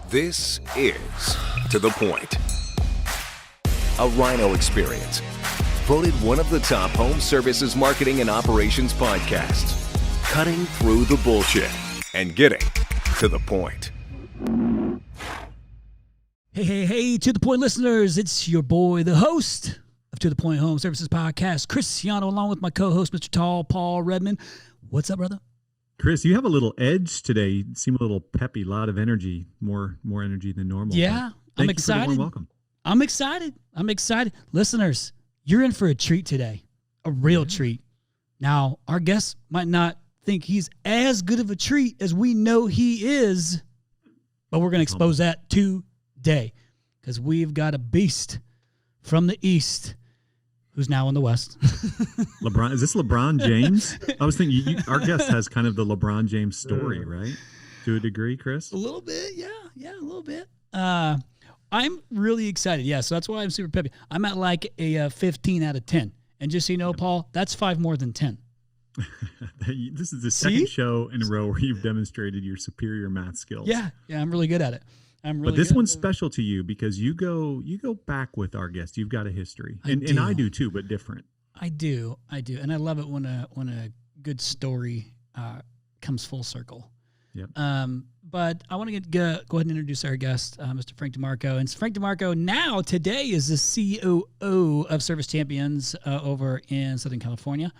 This is To The Point, a Rhino experience. Voted one of the top home services marketing and operations podcasts. Cutting through the bullshit and getting to the point. Hey, To The Point listeners. It's your boy, the host of To The Point Home Services Podcast, Cristiano, along with my co-host, Mr. Tall, Paul Redmond. What's up, brother? Chris, you have a little edge today. You seem a little peppy, a lot of energy, more energy than normal. Yeah, I'm excited. Welcome. I'm excited. Listeners, you're in for a treat today, a real treat. Now, our guest might not think he's as good of a treat as we know he is, but we're going to expose that today because we've got a beast from the East who's now in the West. LeBron, is this LeBron James? I was thinking our guest has kind of the LeBron James story, right? To a degree, Chris? A little bit, yeah, a little bit. I'm really excited. Yeah, so that's why I'm super peppy. I'm at like a 15 out of 10. And just so you know, Paul, that's 5 more than 10. This is the second show in a row where you've demonstrated your superior math skills. Yeah, I'm really good at it. But this one's special to you because you go back with our guest. You've got a history, and I do too, but different. I do, and I love it when a good story comes full circle. Yep. But I want to go ahead and introduce our guest, Mr. Frank DiMarco. And Frank DiMarco now today is the COO of Service Champions over in Southern California.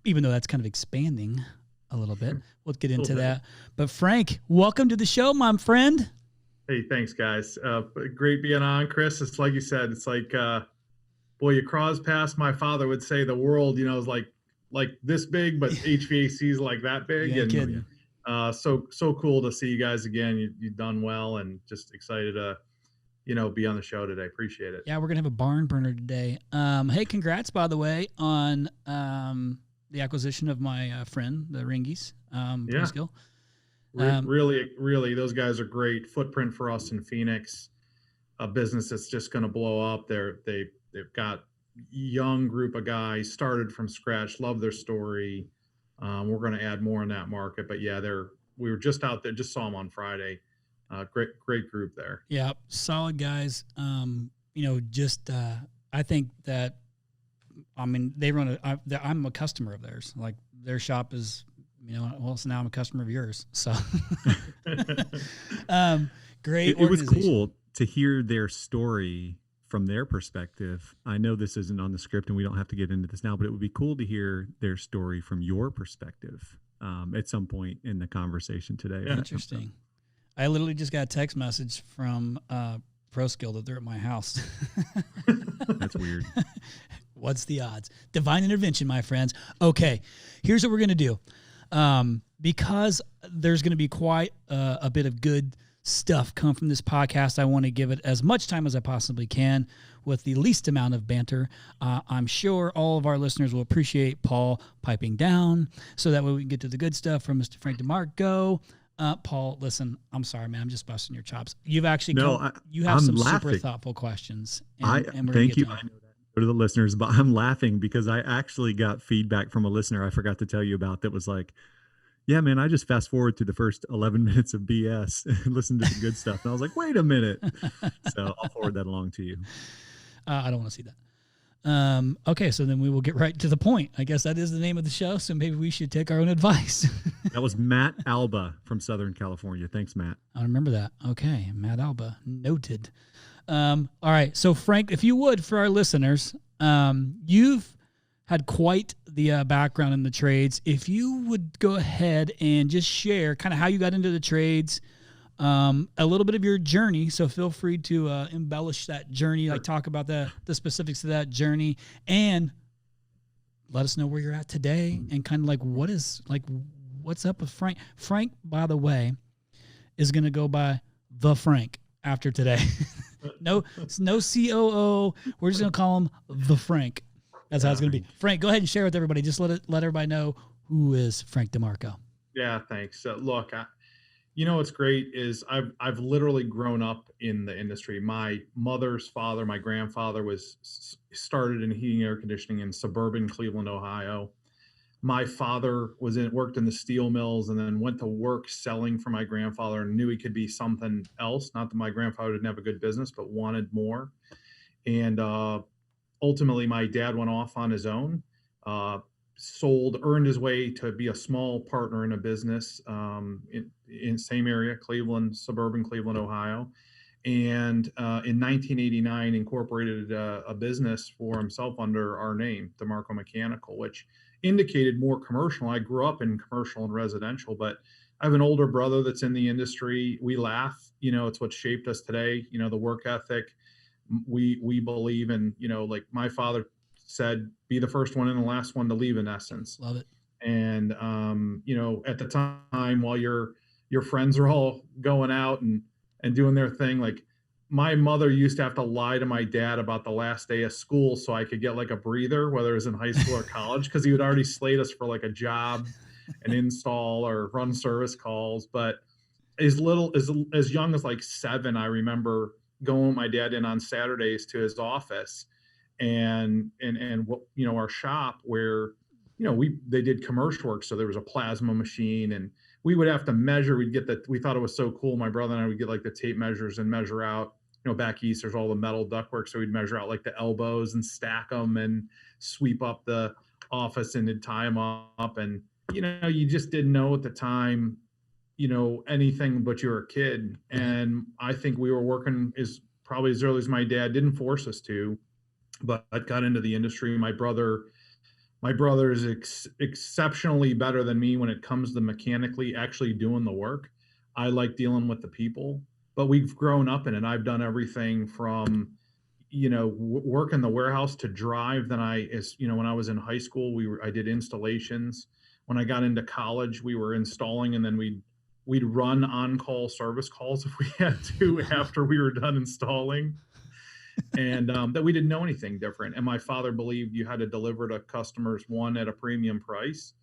Even though that's kind of expanding a little bit, we'll get into that. But Frank, welcome to the show, my friend. Hey, thanks, guys. Great being on, Chris. It's like you said, it's like, boy, you cross past, my father would say the world, is like this big, but HVAC is like that big. Yeah, kidding. So cool to see you guys again. You've done well, and just excited to, be on the show today. Appreciate it. Yeah, we're going to have a barn burner today. Hey, congrats, by the way, on the acquisition of my friend, the Ringies. Yeah. Skill. Really, those guys are great. Footprint for us in Phoenix, a business that's just going to blow up. They've got young group of guys started from scratch. Love their story. We're going to add more in that market, but yeah, we were just out there, just saw them on Friday. Great group there. Yeah, solid guys. I think that, they run I'm a customer of theirs. Like their shop is. So now I'm a customer of yours. So, great. It was cool to hear their story from their perspective. I know this isn't on the script and we don't have to get into this now, but it would be cool to hear their story from your perspective at some point in the conversation today. Interesting. I literally just got a text message from ProSkill that they're at my house. That's weird. What's the odds? Divine intervention, my friends. Okay, here's what we're going to do. Because there's going to be quite a bit of good stuff come from this podcast, I want to give it as much time as I possibly can with the least amount of banter. I'm sure all of our listeners will appreciate Paul piping down so that way we can get to the good stuff from Mr. Frank DiMarco. Paul, listen, I'm sorry, man. I'm just busting your chops. You've actually you have some super thoughtful questions. And we're thank you. I know that to the listeners, but I'm laughing because I actually got feedback from a listener I forgot to tell you about that was like, yeah, man, I just fast forward to the first 11 minutes of BS and listen to the good stuff. And I was like, wait a minute. So I'll forward that along to you. I don't want to see that. Okay, so then we will get right to the point. I guess that is the name of the show, so maybe we should take our own advice. That was Matt Alba from Southern California. Thanks, Matt. I remember that. Okay, Matt Alba. Noted. All right, so Frank, if you would, for our listeners, you've had quite the background in the trades. If you would go ahead and just share kind of how you got into the trades, a little bit of your journey. So feel free to embellish that journey, like talk about the specifics of that journey, and let us know where you're at today and kind of like what's up with Frank. Frank, by the way, is going to go by the Frank after today. No COO. We're just going to call him the Frank. That's how it's going to be. Frank, go ahead and share with everybody. Just let everybody know who is Frank DiMarco. Yeah, thanks. Look, what's great is I've literally grown up in the industry. My mother's father, my grandfather, started in heating and air conditioning in suburban Cleveland, Ohio. my father worked in the steel mills and then went to work selling for my grandfather and knew he could be something else. Not that my grandfather didn't have a good business, but wanted more. And ultimately, my dad went off on his own, uh, earned his way to be a small partner in a business in same area, Cleveland, suburban Cleveland, Ohio. And in 1989, incorporated a business for himself under our name, DiMarco Mechanical, which indicated more commercial. I grew up in commercial and residential, but I have an older brother that's in the industry. We laugh, it's what shaped us today. The work ethic. We believe in, like my father said, be the first one and the last one to leave, in essence. Love it. And at the time, while your friends are all going out and doing their thing, like my mother used to have to lie to my dad about the last day of school so I could get like a breather, whether it was in high school or college, because he would already slate us for like a job, an install, or run service calls. But as young as like 7, I remember going with my dad in on Saturdays to his office and what, our shop where, they did commercial work. So there was a plasma machine and we would have to measure. We thought it was so cool. My brother and I would get like the tape measures and measure out, back east, there's all the metal ductwork. So we'd measure out like the elbows and stack them and sweep up the office and then tie them up. And, you just didn't know at the time, anything but you were a kid. And I think we were working probably as early as my dad didn't force us to, but I got into the industry. My brother is exceptionally better than me when it comes to mechanically actually doing the work. I like dealing with the people, but we've grown up in it. I've done everything from, work in the warehouse to drive. Then when I was in high school, I did installations. When I got into college, we were installing, and then we'd run on-call service calls if we had to after we were done installing. And that we didn't know anything different. And my father believed you had to deliver to customers, one, at a premium price.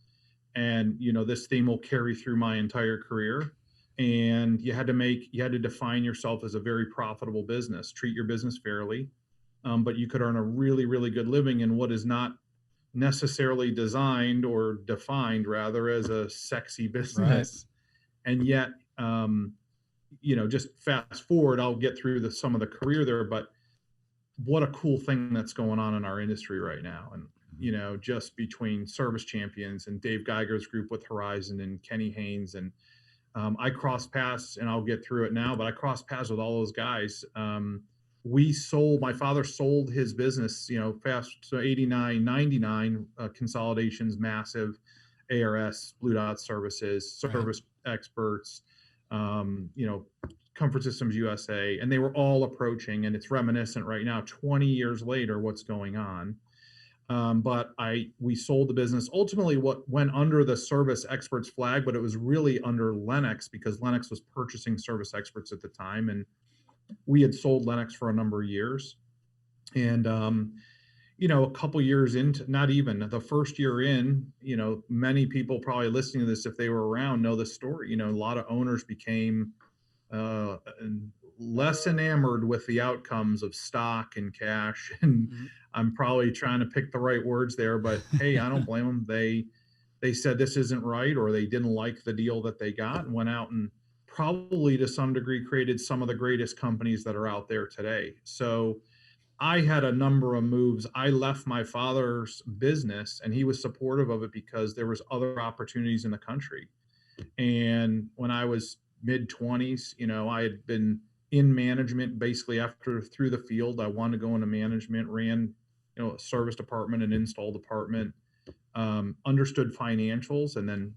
And, this theme will carry through my entire career. And you had to define yourself as a very profitable business, treat your business fairly. But you could earn a really, really good living in what is not necessarily designed or defined rather as a sexy business. Right. And yet, just fast forward, I'll get through some of the career there, but what a cool thing that's going on in our industry right now. And, just between Service Champions and Dave Geiger's group with Horizon and Kenny Haynes. And I crossed paths, and I'll get through it now, but I crossed paths with all those guys. My father sold his business, so 89, 99, consolidations, massive ARS, Blue Dot Services, Service Experts, Comfort Systems USA, and they were all approaching, and it's reminiscent right now, 20 years later, what's going on. But we sold the business. Ultimately, what went under the Service Experts flag, but it was really under Lennox because Lennox was purchasing Service Experts at the time, and we had sold Lennox for a number of years. And a couple years into, not even the first year in, many people probably listening to this, if they were around, know the story. A lot of owners became less enamored with the outcomes of stock and cash. And I'm probably trying to pick the right words there, but hey, I don't blame them. They said this isn't right, or they didn't like the deal that they got and went out and probably to some degree created some of the greatest companies that are out there today. So I had a number of moves. I left my father's business, and he was supportive of it because there was other opportunities in the country. And when I was mid-20s, I had been in management basically through the field. I wanted to go into management, ran, a service department and install department, understood financials, and then,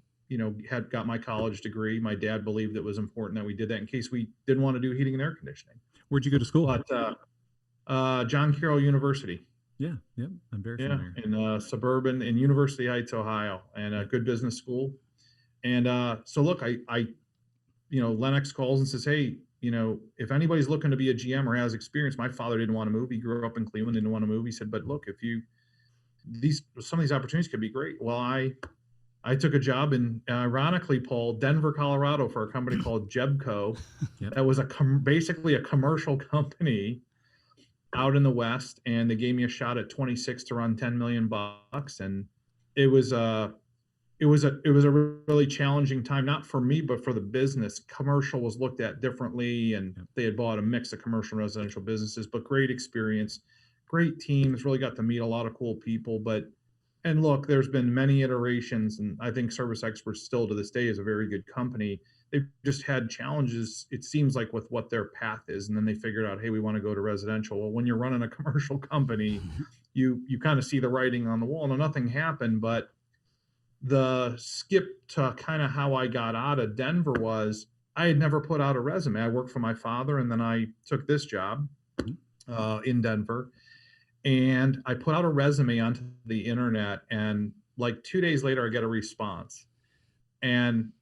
had got my college degree. My dad believed it was important that we did that in case we didn't want to do heating and air conditioning. Where'd you go to school? But John Carroll University. Yeah, I'm very familiar. In in University Heights, Ohio, and a good business school. And so look, I Lennox calls and says, hey, if anybody's looking to be a GM or has experience, my father didn't want to move. He grew up in Cleveland, didn't want to move. He said, but look, if some of these opportunities could be great. Well, I took a job in, ironically, Paul, Denver, Colorado, for a company called Jebco. Yep. That was basically a commercial company out in the West, and they gave me a shot at 26 to run $10 million. And it was it was a really challenging time, not for me, but for the business. Commercial was looked at differently, and Yep. they had bought a mix of commercial and residential businesses, but great experience, great teams, really got to meet a lot of cool people. But, and look, there's been many iterations, and I think Service Experts still to this day is a very good company. They've just had challenges, it seems like, with what their path is. And then they figured out, hey, we want to go to residential. Well, when you're running a commercial company, you kind of see the writing on the wall. No, nothing happened, but the skip to kind of how I got out of Denver was I had never put out a resume. I worked for my father, and then I took this job in Denver, and I put out a resume onto the internet, and like 2 days later, I get a response. And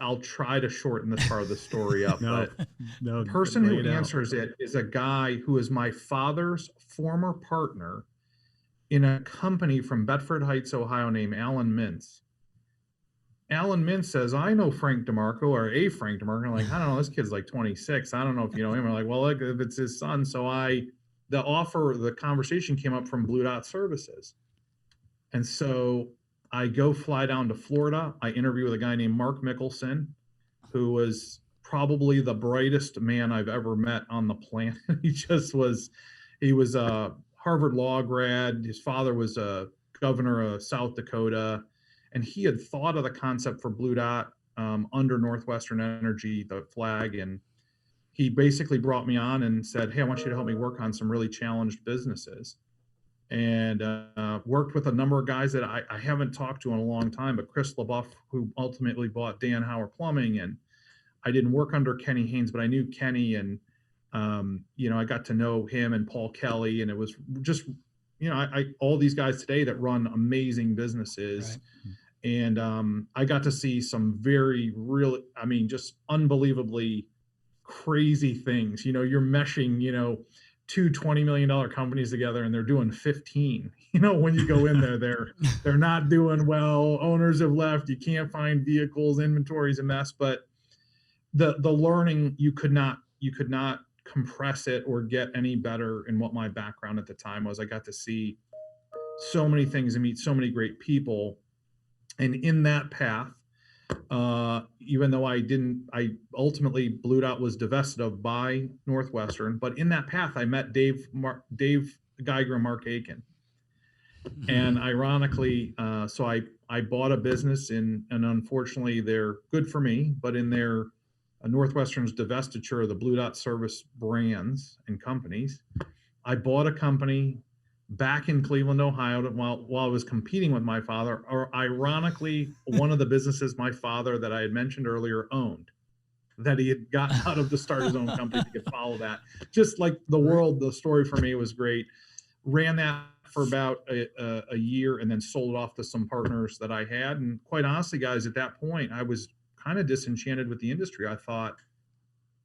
I'll try to shorten this part of the story up, No, but no, the person lay who it out. answers it is a guy who is my father's former partner in a company from Bedford Heights, Ohio, named Alan Mintz. Alan Mintz says, I know Frank DiMarco, or a Frank DiMarco. I'm like, I don't know, this kid's like 26. I don't know if you know him. I'm like, well, look, if it's his son. So the conversation came up from Blue Dot Services. And so I go fly down to Florida. I interview with a guy named Mark Mickelson, who was probably the brightest man I've ever met on the planet. He was a Harvard Law grad. His father was a governor of South Dakota, and he had thought of the concept for Blue Dot under Northwestern Energy, the flag. And he basically brought me on and said, hey, I want you to help me work on some really challenged businesses. And worked with a number of guys that I haven't talked to in a long time, but Chris LaBeouf, who ultimately bought Dan Howard Plumbing. And I didn't work under Kenny Haynes, but I knew Kenny, and I got to know him and Paul Kelly, and it was just, I all these guys today that run amazing businesses. Right. And I got to see some very real, just unbelievably crazy things. You're meshing, two $20 million companies together, and they're doing 15. When you go in there, they're not doing well. Owners have left. You can't find vehicles. Inventory's a mess. But the learning, you could not compress it or get any better in what my background at the time was. I got to see so many things and meet so many great people. And in that path, even though I ultimately Blue Dot was divested of by Northwestern, but in that path, I met Dave Geiger and Mark Aiken. And ironically, so I bought a business and unfortunately they're good for me, but in their Northwestern's divestiture of the Blue Dot Service brands and companies, I bought a company back in Cleveland, Ohio, while I was competing with my father, or ironically, one of the businesses my father that I had mentioned earlier owned, that he had gotten out of to start his own company. You could follow that. Just like the story for me was great. Ran that for about a year and then sold it off to some partners that I had. And quite honestly, guys, at that point, I was kind of disenchanted with the industry. I thought,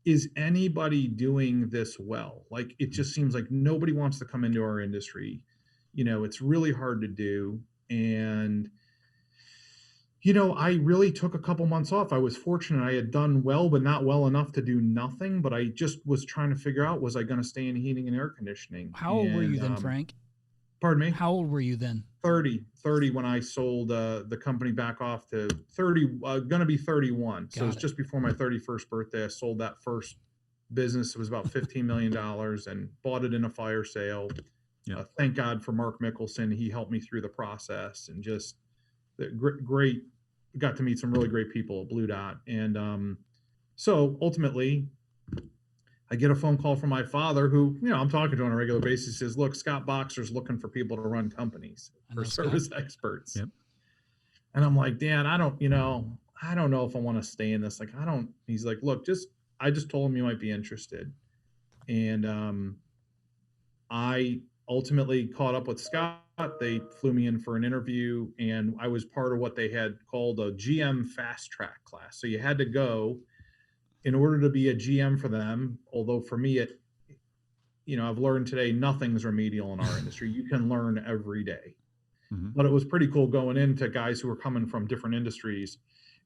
is anybody doing this well? Like, it just seems like nobody wants to come into our industry. It's really hard to do. And, I really took a couple months off. I was fortunate. I had done well, but not well enough to do nothing. But I just was trying to figure out, was I going to stay in heating and air conditioning? How old were you then, Frank? Pardon me? How old were you then? 30 when I sold the company back off to 30, going to be 31. So it's just before my 31st birthday. I sold that first business. It was about $15 million and bought it in a fire sale. Yeah. Thank God for Mark Mickelson. He helped me through the process, and just great, got to meet some really great people at Blue Dot. And so ultimately, I get a phone call from my father, who, I'm talking to on a regular basis, says, look, Scott Boxer's looking for people to run companies for Service Experts. Yep. And I'm like, Dan, I don't know if I want to stay in this. Like, he's like, look, I just told him you might be interested. And I ultimately caught up with Scott. They flew me in for an interview, and I was part of what they had called a GM fast track class. So you had to go in order to be a GM for them. Although for me, I've learned today, nothing's remedial in our industry. You can learn every day. Mm-hmm. But it was pretty cool going into guys who were coming from different industries,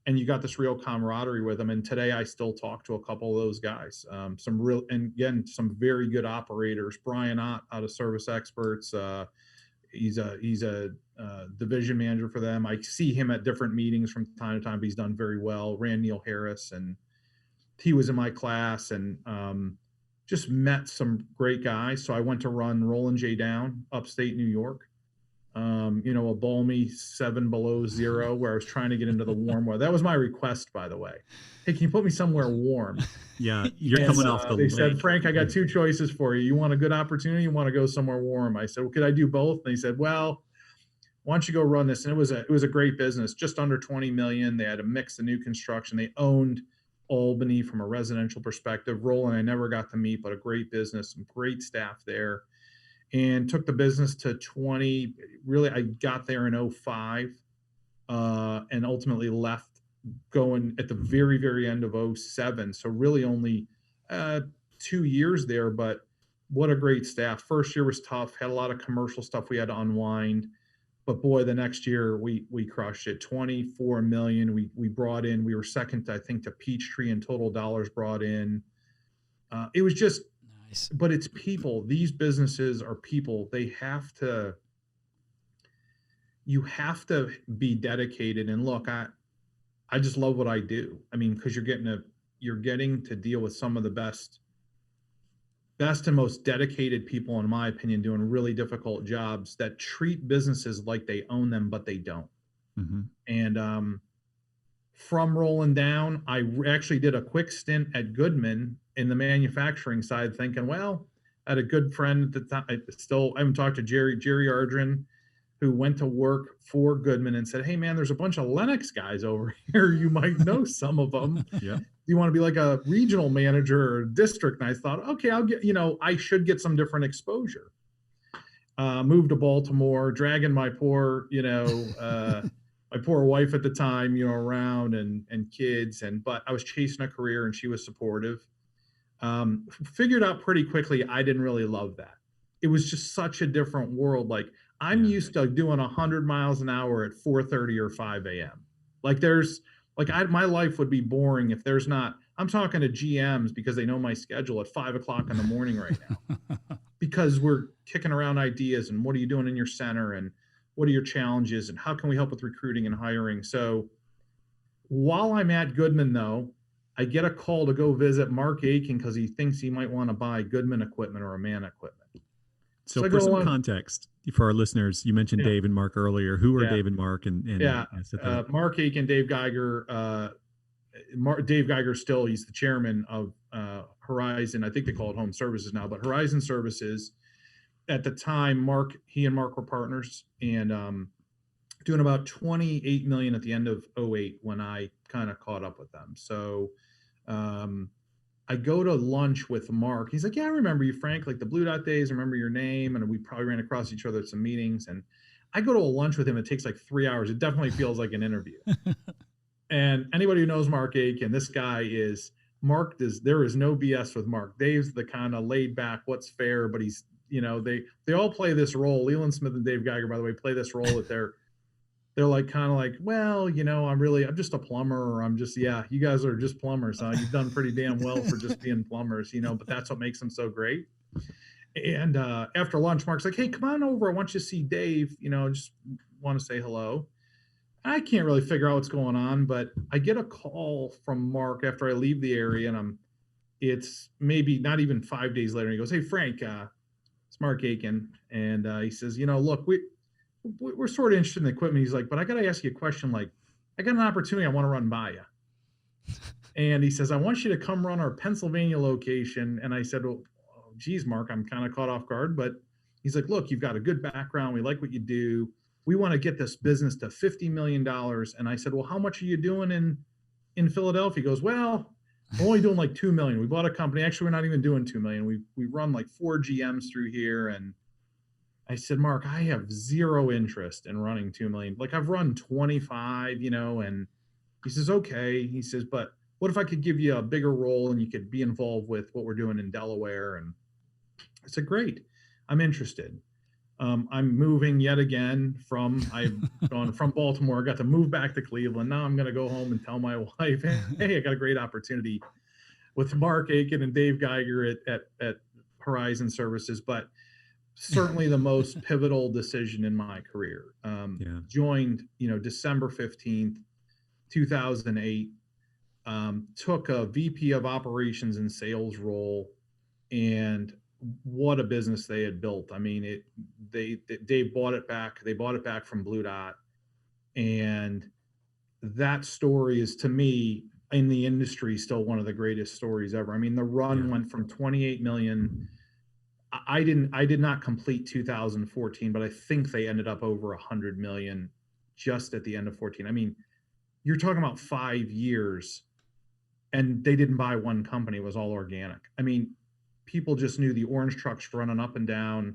and you got this real camaraderie with them. And today I still talk to a couple of those guys, some very good operators. Brian Ott out of Service Experts. He's a division manager for them. I see him at different meetings from time to time, but he's done very well. Ran Neil Harris, and he was in my class, and just met some great guys. So I went to run Roland J. Down, upstate New York. A balmy 7 below zero, where I was trying to get into the warm weather. That was my request, by the way. Hey, can you put me somewhere warm? Yeah, you're coming off the They lake. said, Frank, I got 2 choices for you. You want a good opportunity? You want to go somewhere warm? I said, well, could I do both? And they said, well, why don't you go run this? And it was a great business, just under 20 million. They had a mix of new construction. They owned Albany from a residential perspective. Roland, I never got to meet, but a great business, some great staff there. And took the business to 20. Really, I got there in 05 and ultimately left going at the very, very end of 07. So really only 2 years there, but what a great staff. First year was tough, had a lot of commercial stuff we had to unwind. But boy, the next year we crushed it. 24 million. We brought in, we were second, I think, to Peachtree in total dollars brought in. It was just, Nice. but it's people. These businesses are people. You have to be dedicated. And look, I just love what I do. I mean, because you're getting to deal with some of the best and most dedicated people, in my opinion, doing really difficult jobs that treat businesses like they own them, but they don't. Mm-hmm. And from rolling down, I actually did a quick stint at Goodman in the manufacturing side, thinking, well, I had a good friend at the time. I haven't talked to Jerry Ardren, who went to work for Goodman and said, hey man, there's a bunch of Lennox guys over here. You might know some of them. Yeah. You want to be like a regional manager or district? And I thought, okay, I should get some different exposure. Moved to Baltimore, dragging my poor, my poor wife at the time, around and kids. But I was chasing a career and she was supportive. Figured out pretty quickly I didn't really love that. It was just such a different world. Like I'm used to doing 100 miles an hour at 4:30 or 5 a.m. My life would be boring if there's not. I'm talking to GMs because they know my schedule at 5 o'clock in the morning right now, because we're kicking around ideas and what are you doing in your center and what are your challenges and how can we help with recruiting and hiring. So while I'm at Goodman, though, I get a call to go visit Mark Aiken because he thinks he might want to buy Goodman equipment or a man equipment. So for some context for our listeners, you mentioned Dave and Mark earlier. Who are Dave and Mark? Mark Aiken, Dave Geiger. Dave Geiger still, he's the chairman of Horizon. I think they call it Home Services now, but Horizon Services. At the time, he and Mark were partners and doing about 28 million at the end of 08 when I kind of caught up with them. So I go to lunch with Mark. He's like, yeah, I remember you, Frank, like the Blue Dot days. I remember your name. And we probably ran across each other at some meetings. And I go to a lunch with him. It takes like 3 hours. It definitely feels like an interview. And anybody who knows Mark Aiken, this guy is there is no BS with Mark. Dave's the kind of laid back, what's fair, but he's, they all play this role. Leland Smith and Dave Geiger, by the way, play this role that they're like, kind of like, well, I'm just a plumber, or I'm just, you guys are just plumbers. Huh? You've done pretty damn well for just being plumbers, but that's what makes them so great. And after lunch, Mark's like, hey, come on over. I want you to see Dave, just want to say hello. I can't really figure out what's going on, but I get a call from Mark after I leave the area, and it's maybe not even 5 days later. And he goes, hey, Frank, it's Mark Aiken. And he says, look, we're sort of interested in the equipment. He's like, but I got to ask you a question. Like, I got an opportunity I want to run by you. And he says, I want you to come run our Pennsylvania location. And I said, well, geez, Mark, I'm kind of caught off guard. But he's like, look, you've got a good background. We like what you do. We want to get this business to $50 million. And I said, well, how much are you doing in Philadelphia? He goes, well, we're only doing like 2 million. We bought a company. Actually, we're not even doing 2 million. We run like 4 GMs through here. And I said, Mark, I have zero interest in running 2 million. Like I've run 25, and he says, okay. He says, but what if I could give you a bigger role and you could be involved with what we're doing in Delaware? And I said, great, I'm interested. I'm moving yet again I've gone from Baltimore, got to move back to Cleveland. Now I'm going to go home and tell my wife, hey, I got a great opportunity with Mark Aiken and Dave Geiger at Horizon Services. But certainly the most pivotal decision in my career. Joined, December 15th, 2008, took a VP of operations and sales role, and what a business they had built. I mean, they bought it back. They bought it back from Blue Dot. And that story is, to me, in the industry, still one of the greatest stories ever. I mean, the run went from 28 million. I did not complete 2014, but I think they ended up over 100 million just at the end of 14. I mean, you're talking about 5 years, and they didn't buy one company. It was all organic. I mean, people just knew the orange trucks running up and down,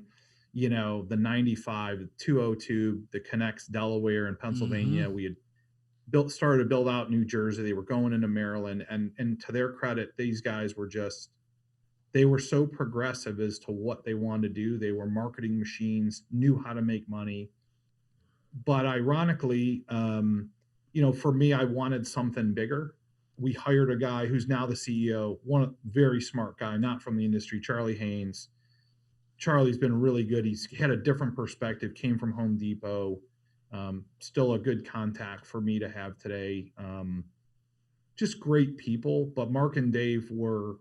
the 95, the 202, the connects Delaware and Pennsylvania. We had started to build out New Jersey. They were going into Maryland, and to their credit, these guys were they were so progressive as to what they wanted to do. They were marketing machines, knew how to make money. But ironically, for me, I wanted something bigger. We hired a guy who's now the CEO, one very smart guy, not from the industry, Charlie Haynes. Charlie's been really good. He's had a different perspective, came from Home Depot. Still a good contact for me to have today. Just great people. But Mark and Dave were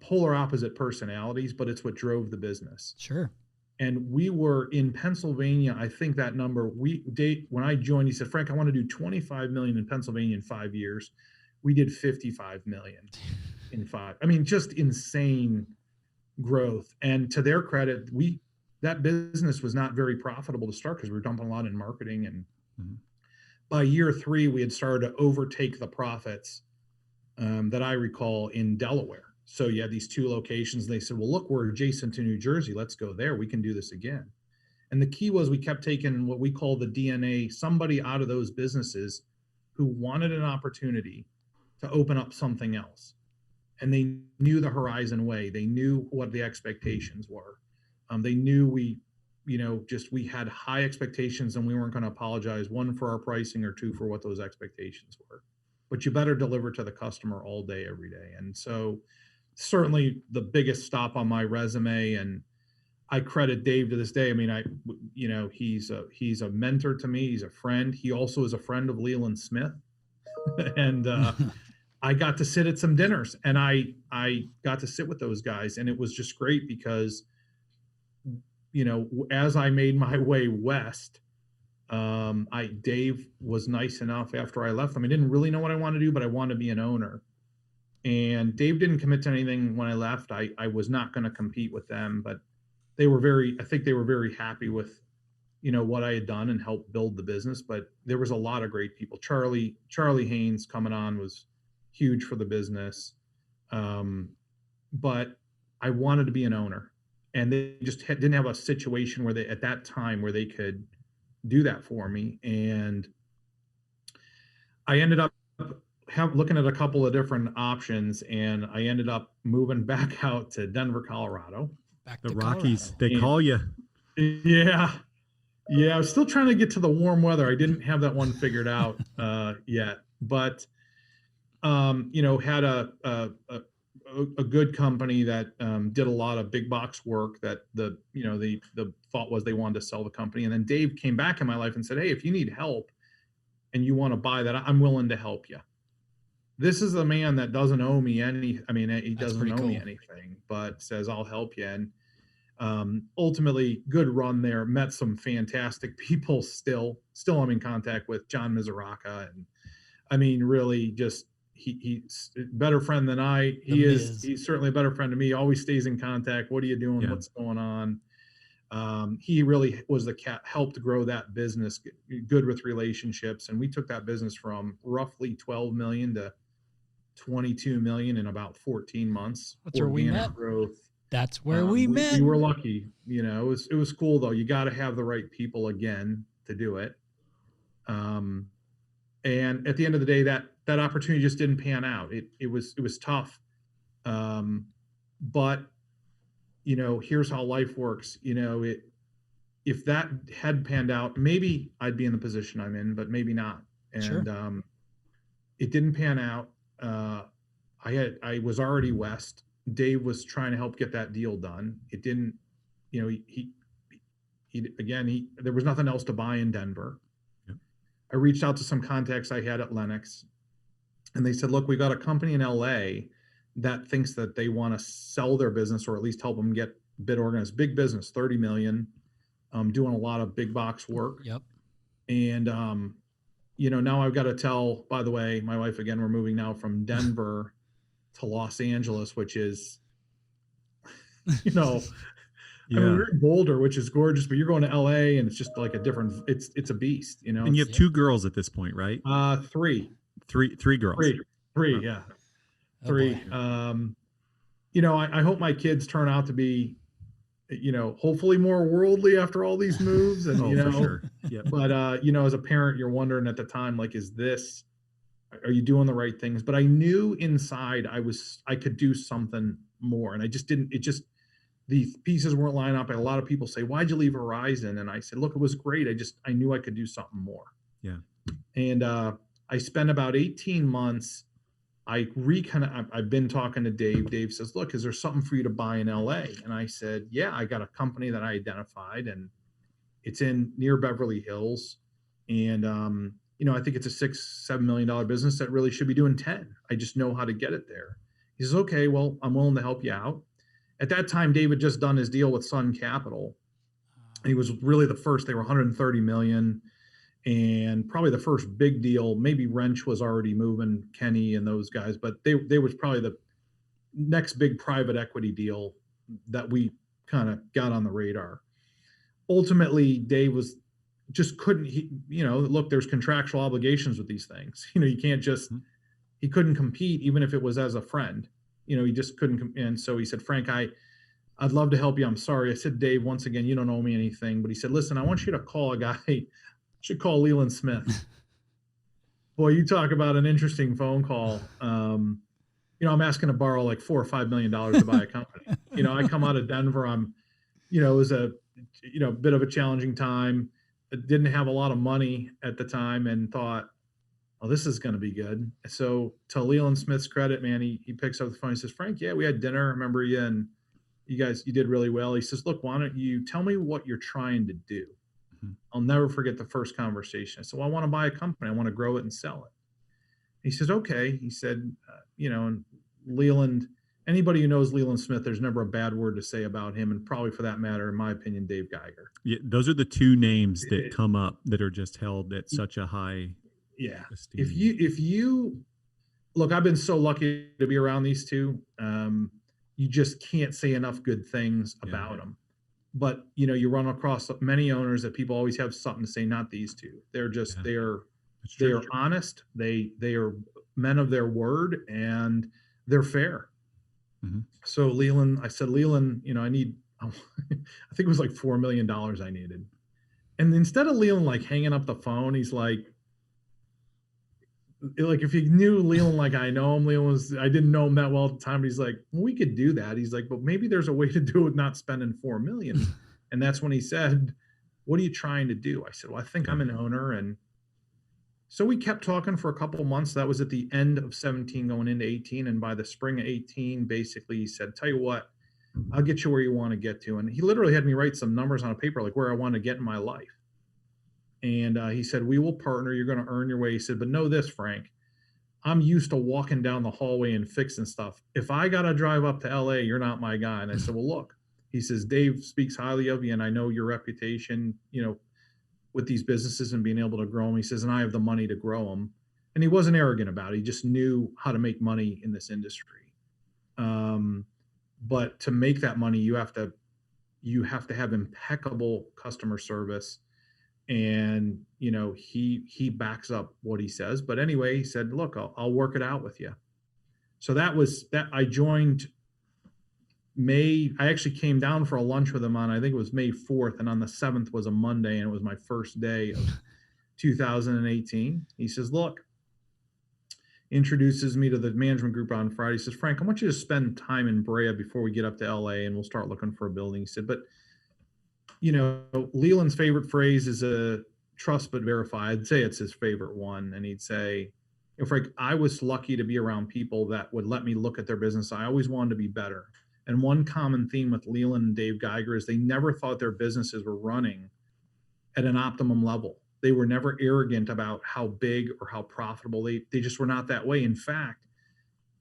polar opposite personalities, but it's what drove the business. Sure. And we were in Pennsylvania. I think that number, when I joined, he said, Frank, I want to do 25 million in Pennsylvania in 5 years. We did 55 million in 5. I mean, just insane growth. And to their credit, that business was not very profitable to start because we were dumping a lot in marketing. And by year 3, we had started to overtake the profits that I recall in Delaware. So you had these 2 locations. And they said, well, look, we're adjacent to New Jersey. Let's go there. We can do this again. And the key was we kept taking what we call the DNA, somebody out of those businesses who wanted an opportunity to open up something else. And they knew the Horizon way. They knew what the expectations were. They knew we had high expectations, and we weren't going to apologize, 1, for our pricing, or 2, for what those expectations were. But you better deliver to the customer all day, every day. And so certainly the biggest stop on my resume, and I credit Dave to this day. I mean, he's a mentor to me. He's a friend. He also is a friend of Leland Smith. And I got to sit at some dinners, and I got to sit with those guys, and it was just great because, as I made my way west, Dave was nice enough after I left them. I didn't really know what I wanted to do, but I wanted to be an owner. And Dave didn't commit to anything when I left. I was not going to compete with them, but I think they were very happy with, what I had done and helped build the business. But there was a lot of great people. Charlie Haynes coming on was huge for the business. But I wanted to be an owner, and they just didn't have a situation where at that time where they could do that for me. And I ended up looking at a couple of different options, and I ended up moving back out to Denver, Colorado. The Rockies, they call you. Yeah. I was still trying to get to the warm weather. I didn't have that one figured out yet, but had a good company that did a lot of big box work that the thought was they wanted to sell the company. And then Dave came back in my life and said, hey, if you need help and you want to buy that, I'm willing to help you. This is a man that doesn't owe me he doesn't owe me anything, but says, I'll help you. And ultimately, good run there. Met some fantastic people. Still I'm in contact with John Mizuraka. And I mean, really just, he's a better friend than I. He's certainly a better friend to me. Always stays in contact. What are you doing? Yeah. What's going on? He really was helped grow that business, good with relationships. And we took that business from roughly 12 million to 22 million in about 14 months. That's where we met. Growth. That's where we met. We were lucky. It was cool though. You got to have the right people again to do it. And at the end of the day, that opportunity just didn't pan out. It was tough. But here's how life works. If that had panned out, maybe I'd be in the position I'm in, but maybe not. And sure. It didn't pan out. I was already west. Dave was trying to help get that deal done. It didn't you know, there was nothing else to buy in Denver. Yep. I reached out to some contacts I had at Lennox, and they said, look, we got a company in LA that thinks that they want to sell their business, or at least help them get bid organized. Big business, 30 million, doing a lot of big box work. Yep. And, now I've got to tell, by the way, my wife, again, we're moving now from Denver to Los Angeles, which is, Yeah. I mean, we're in Boulder, which is gorgeous, but you're going to LA and it's just like it's a beast, And you have two girls at this point, right? Three Girls. Three, yeah. Oh, Three. boy. I hope my kids turn out to be, hopefully more worldly after all these moves. And, for sure. Yeah. but, as a parent, you're wondering at the time, like, are you doing the right things? But I knew inside I could do something more. And I just didn't, the pieces weren't lining up. And a lot of people say, why'd you leave Verizon? And I said, look, it was great. I knew I could do something more. Yeah. And, I spent about 18 months. I've been talking to Dave. Dave says, look, is there something for you to buy in LA? And I said, yeah, I got a company that I identified, and it's near Beverly Hills. And, I think it's a $6-7 million business that really should be doing 10. I just know how to get it there. He says, okay, well, I'm willing to help you out. At that time, Dave had just done his deal with Sun Capital. He was really the first. They were 130 million. And probably the first big deal, maybe Wrench was already moving, Kenny and those guys, but they was probably the next big private equity deal that we kind of got on the radar. Ultimately, Dave look, there's contractual obligations with these things. You can't just, he couldn't compete even if it was as a friend. He just couldn't. And so he said, Frank, I'd love to help you. I'm sorry. I said, Dave, once again, you don't owe me anything. But he said, listen, I want you to call a guy. Should call Leland Smith. Boy, you talk about an interesting phone call. I'm asking to borrow like $4 or $5 million to buy a company. I come out of Denver. it was a bit of a challenging time. I didn't have a lot of money at the time, and thought, oh, this is going to be good. So to Leland Smith's credit, man, he picks up the phone. He says, Frank, yeah, we had dinner. I remember you, and you did really well. He says, look, why don't you tell me what you're trying to do? I'll never forget the first conversation. So I want to buy a company. I want to grow it and sell it. He says, okay. He said, and Leland, anybody who knows Leland Smith, there's never a bad word to say about him. And probably for that matter, in my opinion, Dave Geiger. Yeah, those are the two names that come up that are just held at such a high esteem. If you look, I've been so lucky to be around these two. You just can't say enough good things about them. But you run across many owners that people always have something to say. Not these two. They're just they are honest. They are men of their word, and they're fair. Mm-hmm. So Leland, I said, Leland, I need, I think it was like $4 million I needed. And instead of Leland like hanging up the phone, he's like if you knew Leland like I know him, I didn't know him that well at the time, but he's like, well, we could do that. He's like, but maybe there's a way to do it not spending $4 million. And that's when he said, what are you trying to do? I said, well, I think I'm an owner. And so we kept talking for a couple of months. That was at the end of 17 going into 18. And by the spring of 18, basically he said, tell you what, I'll get you where you want to get to. And he literally had me write some numbers on a paper, like where I want to get in my life. And he said, we will partner. You're going to earn your way. He said, but know this, Frank, I'm used to walking down the hallway and fixing stuff. If I got to drive up to LA, you're not my guy. And I said, well, look, he says, Dave speaks highly of you, and I know your reputation, with these businesses and being able to grow them. He says, and I have the money to grow them. And he wasn't arrogant about it. He just knew how to make money in this industry. But to make that money, you have to have impeccable customer service. And, he backs up what he says. But anyway, he said, look, I'll work it out with you. So that was that. I joined I actually came down for a lunch with him on, I think it was May 4th. And on the 7th was a Monday. And it was my first day of 2018. He says, look, introduces me to the management group on Friday. He says, Frank, I want you to spend time in Brea before we get up to LA, and we'll start looking for a building. He said, but Leland's favorite phrase is a trust but verify. I'd say it's his favorite one. And he'd say, Frank, I was lucky to be around people that would let me look at their business. I always wanted to be better. And one common theme with Leland and Dave Geiger is they never thought their businesses were running at an optimum level. They were never arrogant about how big or how profitable. They just were not that way. In fact,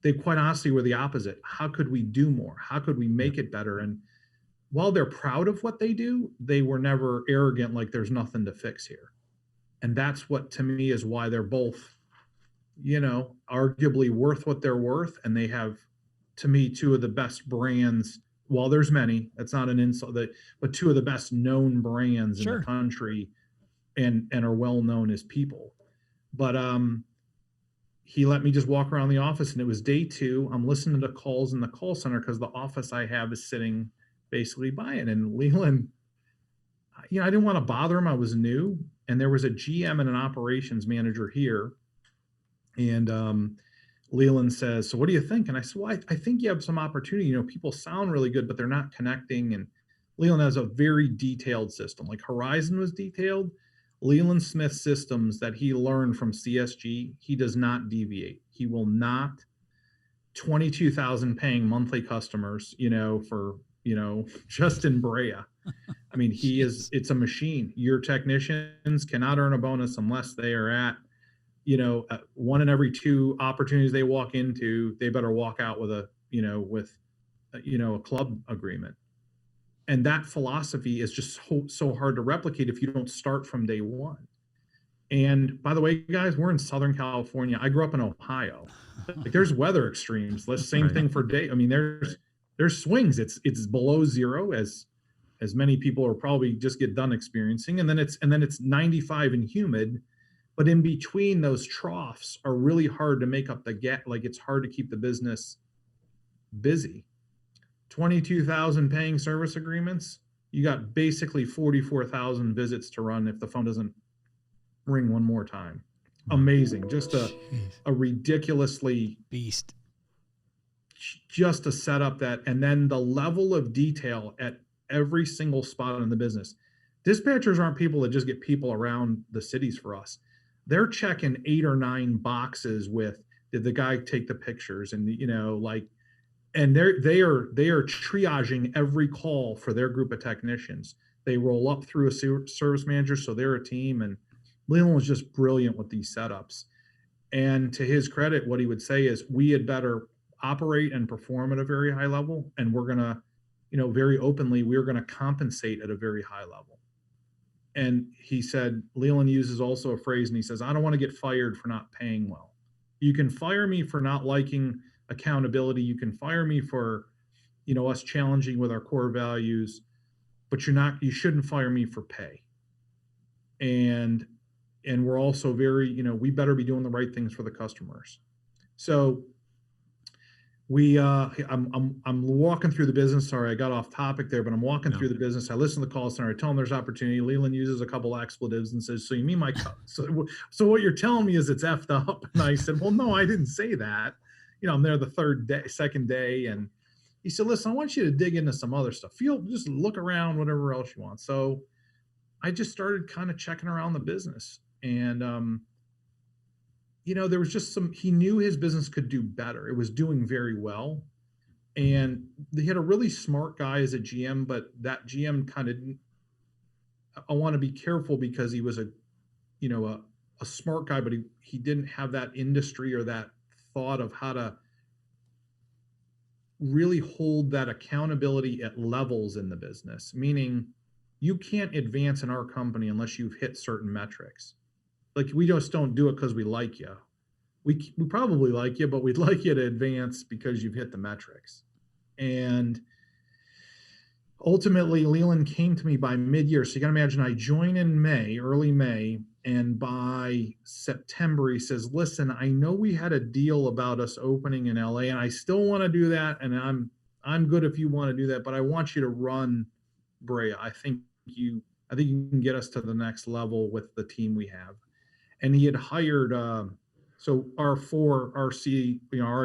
they quite honestly were the opposite. How could we do more? How could we make it better? And while they're proud of what they do, they were never arrogant, like there's nothing to fix here. And that's what, to me, is why they're both, arguably worth what they're worth. And they have, to me, two of the best brands. While there's many, that's not an insult, but two of the best known brands in the country, and are well known as people. But he let me just walk around the office, and it was day 2. I'm listening to calls in the call center because the office I have is sitting basically by it. And Leland, I didn't want to bother him. I was new, and there was a GM and an operations manager here. And Leland says, "So what do you think?" And I said, "Well, I think you have some opportunity. People sound really good, but they're not connecting." And Leland has a very detailed system. Like Horizon was detailed. Leland Smith systems that he learned from CSG, he does not deviate. He will not 22,000 paying monthly customers, for, just in Brea. I mean, it's a machine. Your technicians cannot earn a bonus unless they are at, 1 in every 2 opportunities they walk into, they better walk out with a club agreement. And that philosophy is just so hard to replicate if you don't start from day one. And by the way, guys, we're in Southern California. I grew up in Ohio. Like, there's weather extremes. The same thing for day. I mean, there's swings. It's below zero, as many people are probably just get done experiencing. And then it's 95 and humid. But in between, those troughs are really hard to make up the gap. Like, it's hard to keep the business busy. 22,000 paying service agreements, you got basically 44,000 visits to run if the phone doesn't ring one more time. Amazing. Just a ridiculously beast. Just a setup that, and then the level of detail at every single spot in the business. Dispatchers aren't people that just get people around the cities for us. They're checking 8 or 9 boxes with, did the guy take the pictures? And, and they are triaging every call for their group of technicians. They roll up through a service manager, so they're a team. And Leland was just brilliant with these setups. And to his credit, what he would say is, we had better operate and perform at a very high level, and we're gonna, very openly, we're gonna compensate at a very high level. And he said, Leland uses also a phrase, and he says, "I don't want to get fired for not paying well. You can fire me for not liking accountability. You can fire me for, us challenging with our core values, but you shouldn't fire me for pay." And we're also very, we better be doing the right things for the customers. So I'm walking through the business. Sorry, I got off topic there, but I'm walking through the business. I listen to the call center. I tell them there's opportunity. Leland uses a couple expletives and says, "So you mean so what you're telling me is it's effed up?" And I said, "Well, no, I didn't say that. I'm there the second day." And he said, "Listen, I want you to dig into some other stuff. Just look around, whatever else you want." So I just started kind of checking around the business. And, there was just he knew his business could do better. It was doing very well. And he had a really smart guy as a GM, but that GM kind of, I want to be careful because he was a smart guy, but he didn't have that industry or that thought of how to really hold that accountability at levels in the business, meaning you can't advance in our company unless you've hit certain metrics. Like, we just don't do it because we like you. We probably like you, but we'd like you to advance because you've hit the metrics. And ultimately, Leland came to me by mid-year. So you got to imagine, I joined in early May, and by September, he says, "Listen, I know we had a deal about us opening in LA, and I still want to do that, and I'm good if you want to do that, but I want you to run Brea. I think you can get us to the next level with the team we have." And he had hired, so our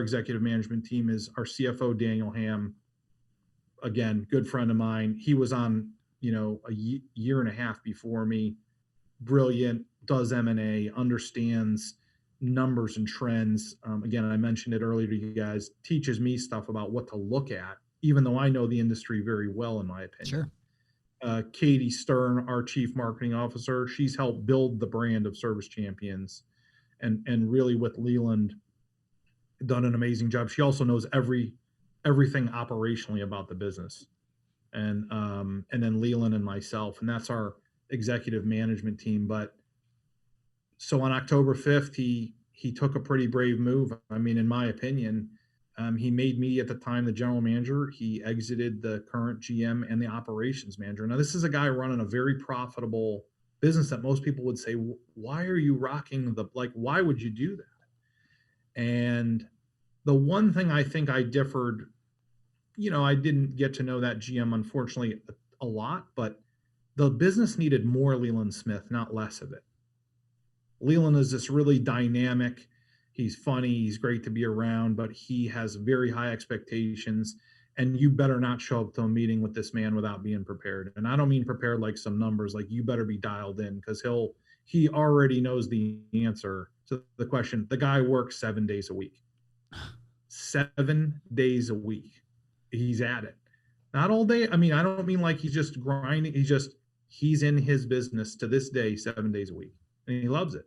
executive management team is our CFO, Daniel Ham. Again, good friend of mine. He was on, a year and a half before me. Brilliant, does M&A, understands numbers and trends. Again, I mentioned it earlier to you guys, teaches me stuff about what to look at even though I know the industry very well, in my opinion. Sure. Katie Stern, our chief marketing officer, she's helped build the brand of Service Champions, and really with Leland done an amazing job. She also knows everything operationally about the business, and then Leland and myself, and that's our executive management team. But so on October 5th, he took a pretty brave move. I mean, in my opinion, he made me at the time the general manager. He exited the current GM and the operations manager. Now, this is a guy running a very profitable business that most people would say, why are you rocking why would you do that? And the one thing I think I differed, I didn't get to know that GM, unfortunately, a lot, but the business needed more Leland Smith, not less of it. Leland is this really dynamic. He's funny. He's great to be around, but he has very high expectations. And you better not show up to a meeting with this man without being prepared. And I don't mean prepared like some numbers, like you better be dialed in, because he already knows the answer to the question. The guy works 7 days a week. 7 days a week. He's at it. Not all day. I mean, I don't mean like he's just grinding. He's in his business to this day, 7 days a week, and he loves it.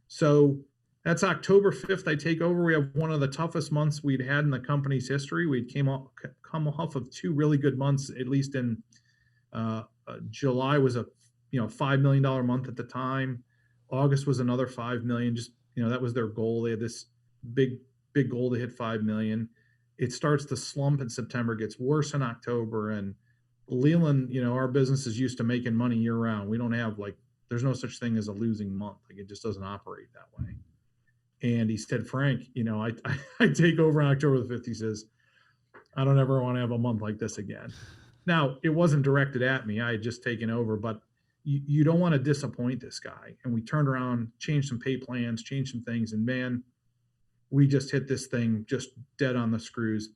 So that's October 5th. I take over. We have one of the toughest months we'd had in the company's history. We'd come off of 2 really good months, at least in July was a $5 million month at the time. August was another 5 million. Just that was their goal. They had this big goal to hit 5 million. It starts to slump in September, gets worse in October, and Leland, our business is used to making money year round. We don't have there's no such thing as a losing month. It just doesn't operate that way. And he said, Frank, I take over on October the 5th. He says, I don't ever want to have a month like this again. Now, it wasn't directed at me. I had just taken over, but you don't want to disappoint this guy. And we turned around, changed some pay plans, changed some things. And man, we just hit this thing just dead on the screws.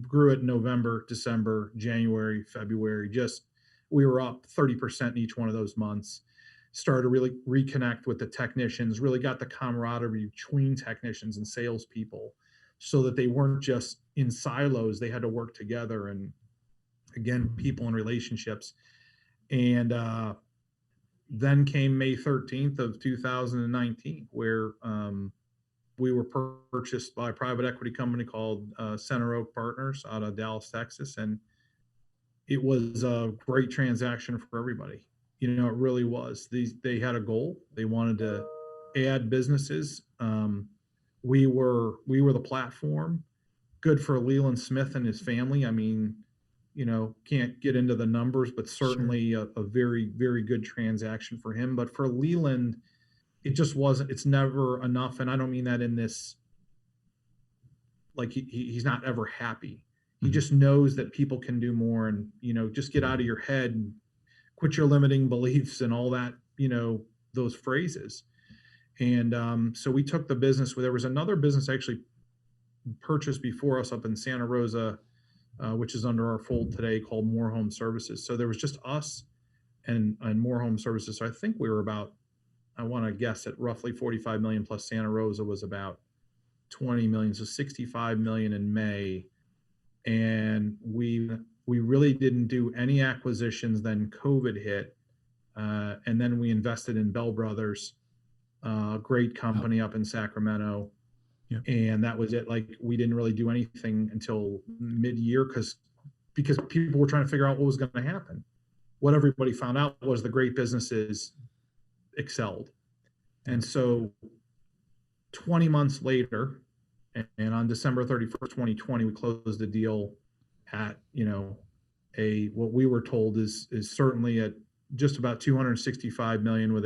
Grew it in November, December, January, February. We were up 30% in each one of those months. Started to really reconnect with the technicians, really got the camaraderie between technicians and salespeople so that they weren't just in silos. They had to work together, and again, people and relationships. And then came May 13th of 2019, where we were purchased by a private equity company called Center Oak Partners out of Dallas, Texas. And it was a great transaction for everybody. It really was. They had a goal. They wanted to add businesses. We were the platform. Good for Leland Smith and his family. I mean, can't get into the numbers, but certainly a very, very good transaction for him. But for Leland, it just wasn't. It's never enough. And I don't mean that in this, he's not ever happy. He just knows that people can do more, and, just get out of your head and quit your limiting beliefs and all that, those phrases. And so we took the business. There was another business actually purchased before us up in Santa Rosa, which is under our fold today, called More Home Services. So there was just us and More Home Services. So I think we were about, I want to guess at roughly 45 million, plus Santa Rosa was about 20 million. So 65 million in May. And we really didn't do any acquisitions. Then COVID hit. And then we invested in Bell Brothers, a great company up in Sacramento. Yeah. And that was it. We didn't really do anything until mid-year because people were trying to figure out what was going to happen. What everybody found out was the great businesses excelled. And so 20 months later, and on December 31st, 2020, we closed the deal at, what we were told is certainly at just about 265 million, with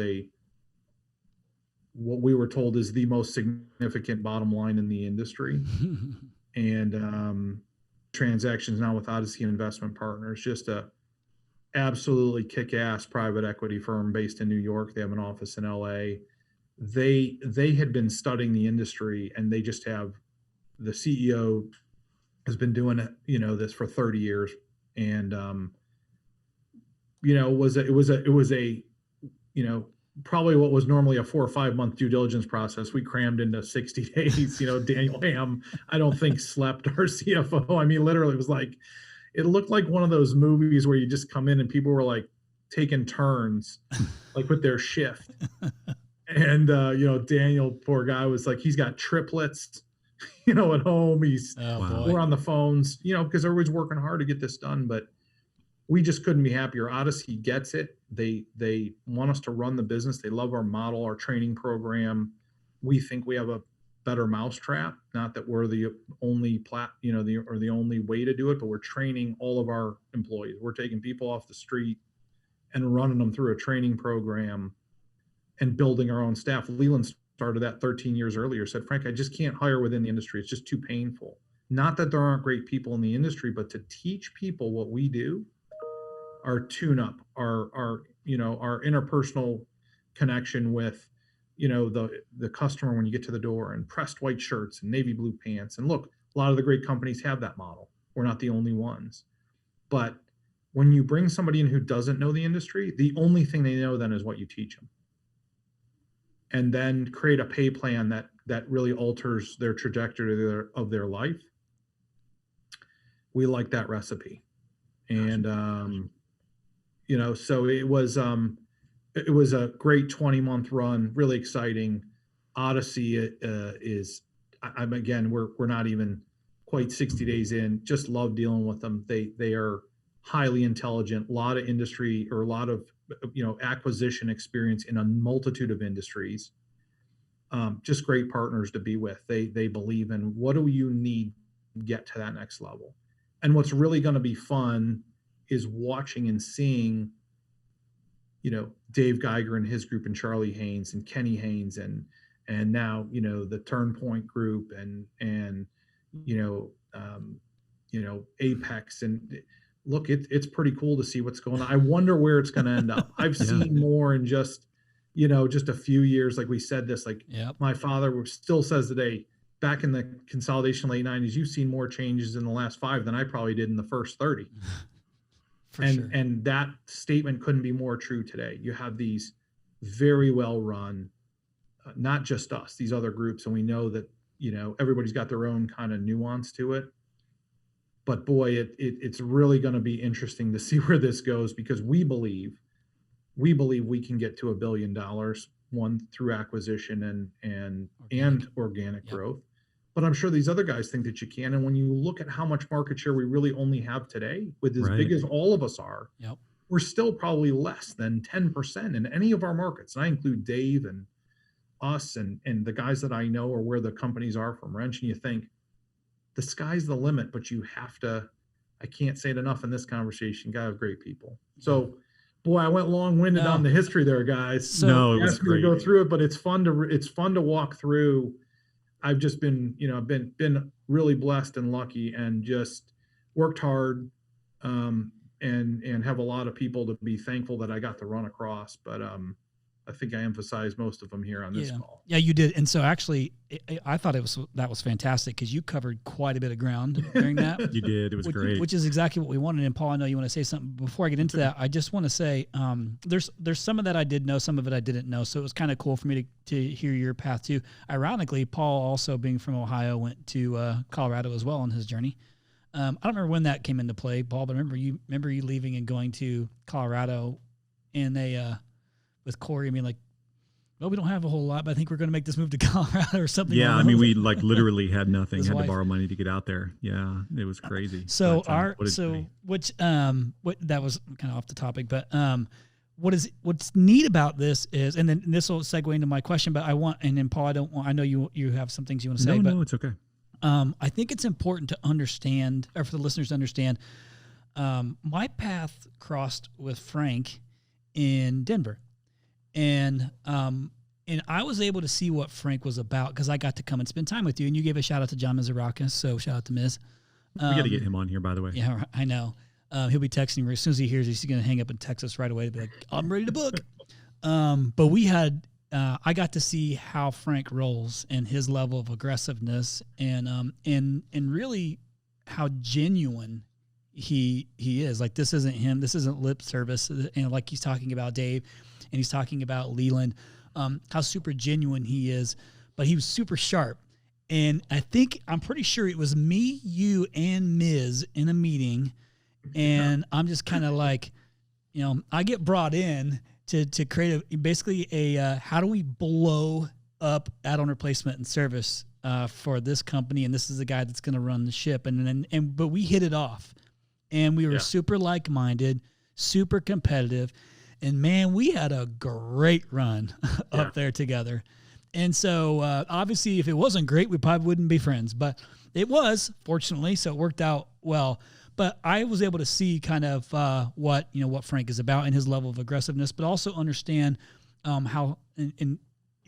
what we were told is the most significant bottom line in the industry. And transactions now with Odyssey Investment Partners, just a absolutely kick-ass private equity firm based in New York. They have an office in LA. They had been studying the industry, and they just have, the CEO has been doing it, this for 30 years. And, it was a probably what was normally a 4 or 5 month due diligence process, we crammed into 60 days. Daniel Ham, I don't think slept, our CFO. I mean, literally, it was like, it looked like one of those movies where you just come in and people were like taking turns, like with their shift. And, Daniel, poor guy, was like, he's got triplets, at home. We're on the phones, because everybody's working hard to get this done, but we just couldn't be happier. Odyssey gets it. They want us to run the business. They love our model, our training program. We think we have a better mousetrap. Not that we're the only the only way to do it, but we're training all of our employees. We're taking people off the street and running them through a training program and building our own staff. Leland started that 13 years earlier. Said, Frank, I just can't hire within the industry. It's just too painful. Not that there aren't great people in the industry, but to teach people what we do, our tune-up, our interpersonal connection with, the customer when you get to the door, and pressed white shirts and navy blue pants. And look, a lot of the great companies have that model. We're not the only ones. But when you bring somebody in who doesn't know the industry, the only thing they know then is what you teach them. And then create a pay plan that really alters their trajectory of their life. We like that recipe. And, so it was a great 20-month run, really exciting. Odyssey is, we're not even quite 60 days in, just love dealing with them. They are highly intelligent, a lot of industry, or a lot of, acquisition experience in a multitude of industries. Just great partners to be with. They believe in, what do you need to get to that next level? And what's really going to be fun is watching and seeing, Dave Geiger and his group, and Charlie Haynes and Kenny Haynes, and now, the Turn Point group, and Apex. And look, it's pretty cool to see what's going on. I wonder where it's going to end up. I've seen more in just a few years. Like we said this, my father still says today, back in the consolidation late 90s, you've seen more changes in the last 5 than I probably did in the first 30. And that statement couldn't be more true today. You have these very well run, not just us, these other groups. And we know that, everybody's got their own kind of nuance to it. But boy, it's really going to be interesting to see where this goes, because we believe we can get to $1 billion, one, through acquisition and organic growth. But I'm sure these other guys think that you can. And when you look at how much market share we really only have today, with as big as all of us are, we're still probably less than 10% in any of our markets. And I include Dave and us and the guys that I know, or where the companies are from Wrench. And you think the sky's the limit, but you have to, I can't say it enough in this conversation, gotta have great people. So, boy, I went long-winded on the history there, guys. So, it was great to go through it, but it's fun to walk through. I've just been, been really blessed and lucky, and just worked hard, and have a lot of people to be thankful that I got to run across. But I think I emphasized most of them here on this call. Yeah, you did. And so actually, I thought that was fantastic, because you covered quite a bit of ground during that. You did. It was great. Which is exactly what we wanted. And Paul, I know you want to say something. Before I get into that, I just want to say there's some of that I did know, some of it I didn't know. So it was kind of cool for me to hear your path too. Ironically, Paul, also being from Ohio, went to Colorado as well on his journey. I don't remember when that came into play, Paul, but remember you leaving and going to Colorado in with Corey. I mean, like, well, we don't have a whole lot, but I think we're going to make this move to Colorado or something. Yeah, I mean, we literally had nothing, had to borrow money to get out there. Yeah, it was crazy. So that was kind of off the topic, but what's neat about this is, and then this will segue into my question, but Paul, I know you have some things you want to say. No, it's okay. I think it's important to understand, or for the listeners to understand, my path crossed with Frank in Denver. And I was able to see what Frank was about, because I got to come and spend time with you, and you gave a shout out to John Mizarakis, so shout out to Miz. We got to get him on here, by the way. Yeah, I know. He'll be texting me as soon as he hears it. He's going to hang up and text us right away to be like, "I'm ready to book." But we had, I got to see how Frank rolls, and his level of aggressiveness, and really how genuine he is. Like, this isn't him. This isn't lip service. And like he's talking about Dave, and he's talking about Leland, how super genuine he is. But he was super sharp. And I'm pretty sure it was me, you, and Miz in a meeting. And I'm just kind of like, I get brought in to create basically a how do we blow up add-on replacement and service for this company, and this is the guy that's going to run the ship. But we hit it off, and we were super like-minded, super competitive, and man, we had a great run up there together. And so obviously, if it wasn't great, we probably wouldn't be friends, but it was, fortunately, so it worked out well. But I was able to see kind of what Frank is about and his level of aggressiveness, but also understand how, and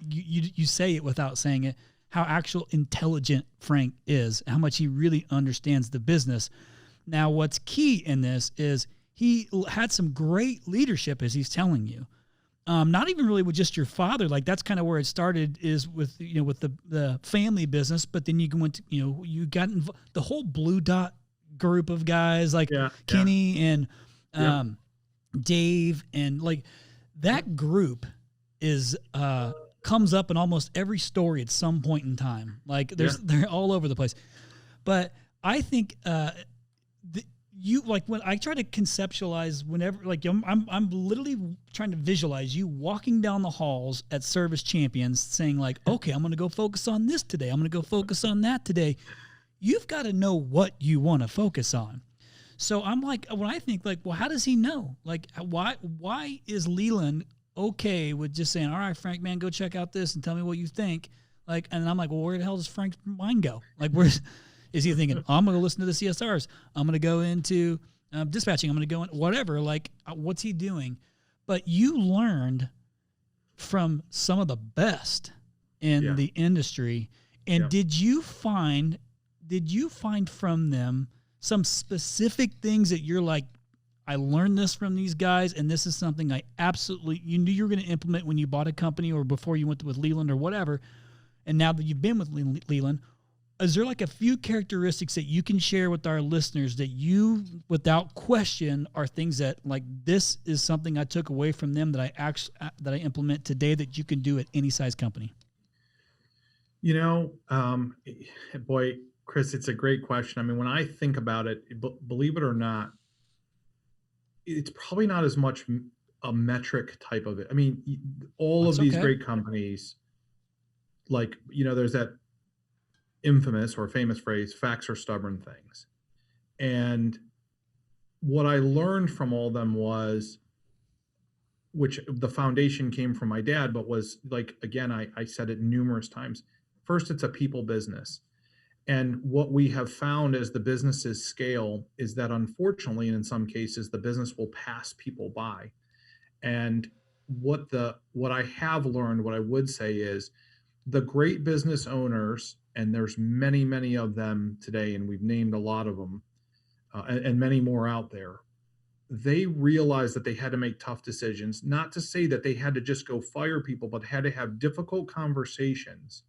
you say it without saying it, how actual intelligent Frank is, how much he really understands the business. Now, what's key in this is he had some great leadership, as he's telling you. Not even really with just your father. Like, that's kind of where it started, is with with the family business. But then you went to, you got the whole Blue Dot group of guys, like Kenny and Dave, and like that group is comes up in almost every story at some point in time. Like, they're all over the place. But I think when I try to conceptualize, whenever, like, I'm literally trying to visualize you walking down the halls at Service Champions saying, like, okay, I'm going to go focus on this today. I'm going to go focus on that today. You've got to know what you want to focus on. So I'm like, when I think, like, well, how does he know? Like, why is Leland okay with just saying, all right, Frank, man, go check out this and tell me what you think? Like, and I'm like, well, where the hell does Frank's mind go? Like, is he thinking, I'm going to listen to the CSRs, I'm going to go into dispatching, I'm going to go in, whatever, like, what's he doing? But you learned from some of the best in the industry. And did you find from them some specific things that you're like, I learned this from these guys, and this is something you knew you were going to implement when you bought a company or before you went with Leland or whatever, and now that you've been with Leland, is there like a few characteristics that you can share with our listeners that you, without question, are things that, like, this is something I took away from them that I implement today that you can do at any size company? Boy, Chris, it's a great question. I mean, when I think about it, believe it or not, it's probably not as much a metric type of it. I mean, all of these great companies, like, there's that infamous or famous phrase, facts are stubborn things. And what I learned from all of them was, which the foundation came from my dad, but was, like, again, I said it numerous times. First, it's a people business. And what we have found as the businesses scale is that, unfortunately, and in some cases, the business will pass people by. And what I have learned, what I would say is, the great business owners, and there's many, many of them today, and we've named a lot of them, and many more out there, they realized that they had to make tough decisions. Not to say that they had to just go fire people, but had to have difficult conversations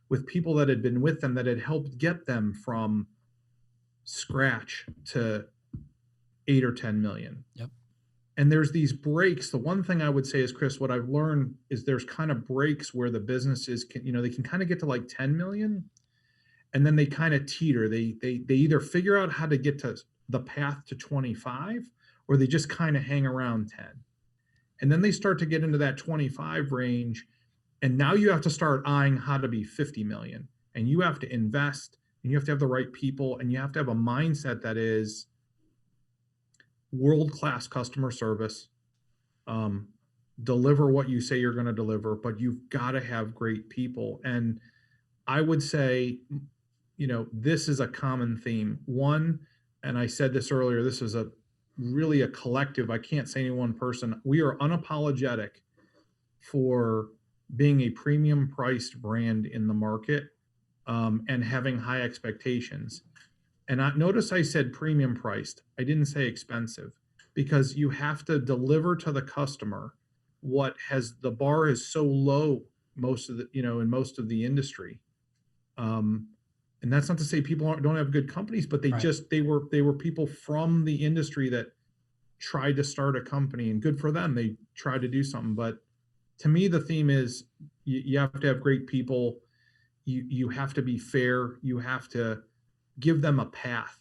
with people that had been with them, that had helped get them from scratch to 8 or 10 million. Yep. And there's these breaks. The one thing I would say is, Chris, what I've learned is there's kind of breaks where the businesses can, they can kind of get to like 10 million, and then they kind of teeter. They either figure out how to get to the path to 25, or they just kind of hang around 10. And then they start to get into that 25 range. And now you have to start eyeing how to be 50 million, and you have to invest, and you have to have the right people, and you have to have a mindset that is world-class customer service, deliver what you say you're going to deliver, but you've got to have great people. And I would say, this is a common theme. One, and I said this earlier, this is really a collective. I can't say any one person. We are unapologetic for being a premium priced brand in the market, and having high expectations. And notice I said premium priced. I didn't say expensive, because you have to deliver to the customer the bar is so low in most of the industry, And that's not to say people don't have good companies, but they Right. just, they were people from the industry that tried to start a company, and good for them. They tried to do something. But to me, the theme is you have to have great people. You have to be fair. You have to give them a path,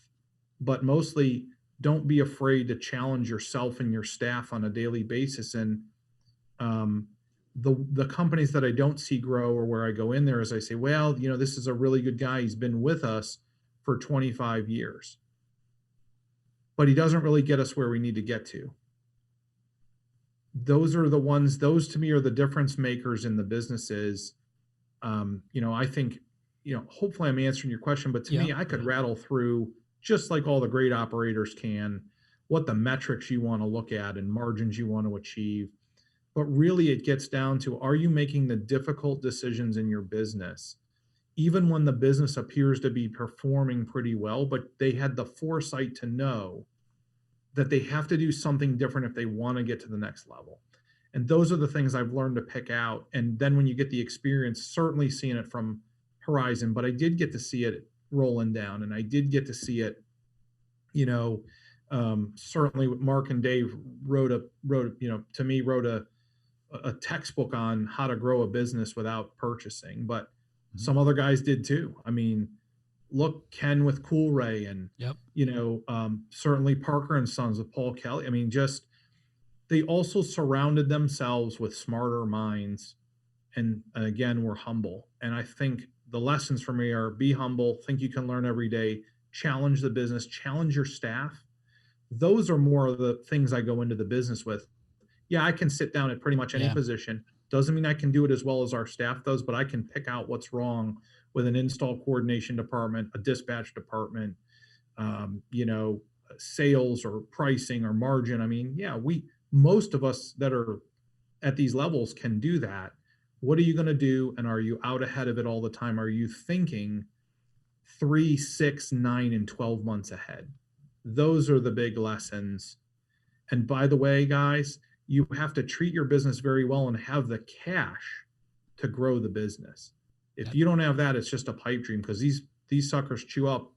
but mostly don't be afraid to challenge yourself and your staff on a daily basis. And um, the companies that I don't see grow, or where I go in there, is I say, well, this is a really good guy. He's been with us for 25 years, but he doesn't really get us where we need to get to. Those are the ones, those to me are the difference makers in the businesses. I think, hopefully I'm answering your question, but to me, I could rattle through, just like all the great operators can, what the metrics you want to look at and margins you want to achieve. But really it gets down to, are you making the difficult decisions in your business, even when the business appears to be performing pretty well, but they had the foresight to know that they have to do something different if they want to get to the next level. And those are the things I've learned to pick out. And then when you get the experience, certainly seeing it from Horizon, but I did get to see it rolling down, and I did get to see it, certainly Mark and Dave wrote a textbook on how to grow a business without purchasing, but some other guys did too. I mean, look, Ken with Cool Ray, and certainly Parker and Sons with Paul Kelly. I mean, just, they also surrounded themselves with smarter minds, and again, were humble. And I think the lessons for me are: be humble, think you can learn every day, challenge the business, challenge your staff. Those are more of the things I go into the business with. Yeah, I can sit down at pretty much any position. Doesn't mean I can do it as well as our staff does, but I can pick out what's wrong with an install coordination department, a dispatch department, sales or pricing or margin. I mean, most of us that are at these levels can do that. What are you going to do? And are you out ahead of it all the time? Are you thinking 3, 6, 9, and 12 months ahead? Those are the big lessons. And by the way, guys, you have to treat your business very well and have the cash to grow the business. If you don't have that, it's just a pipe dream, because these suckers chew up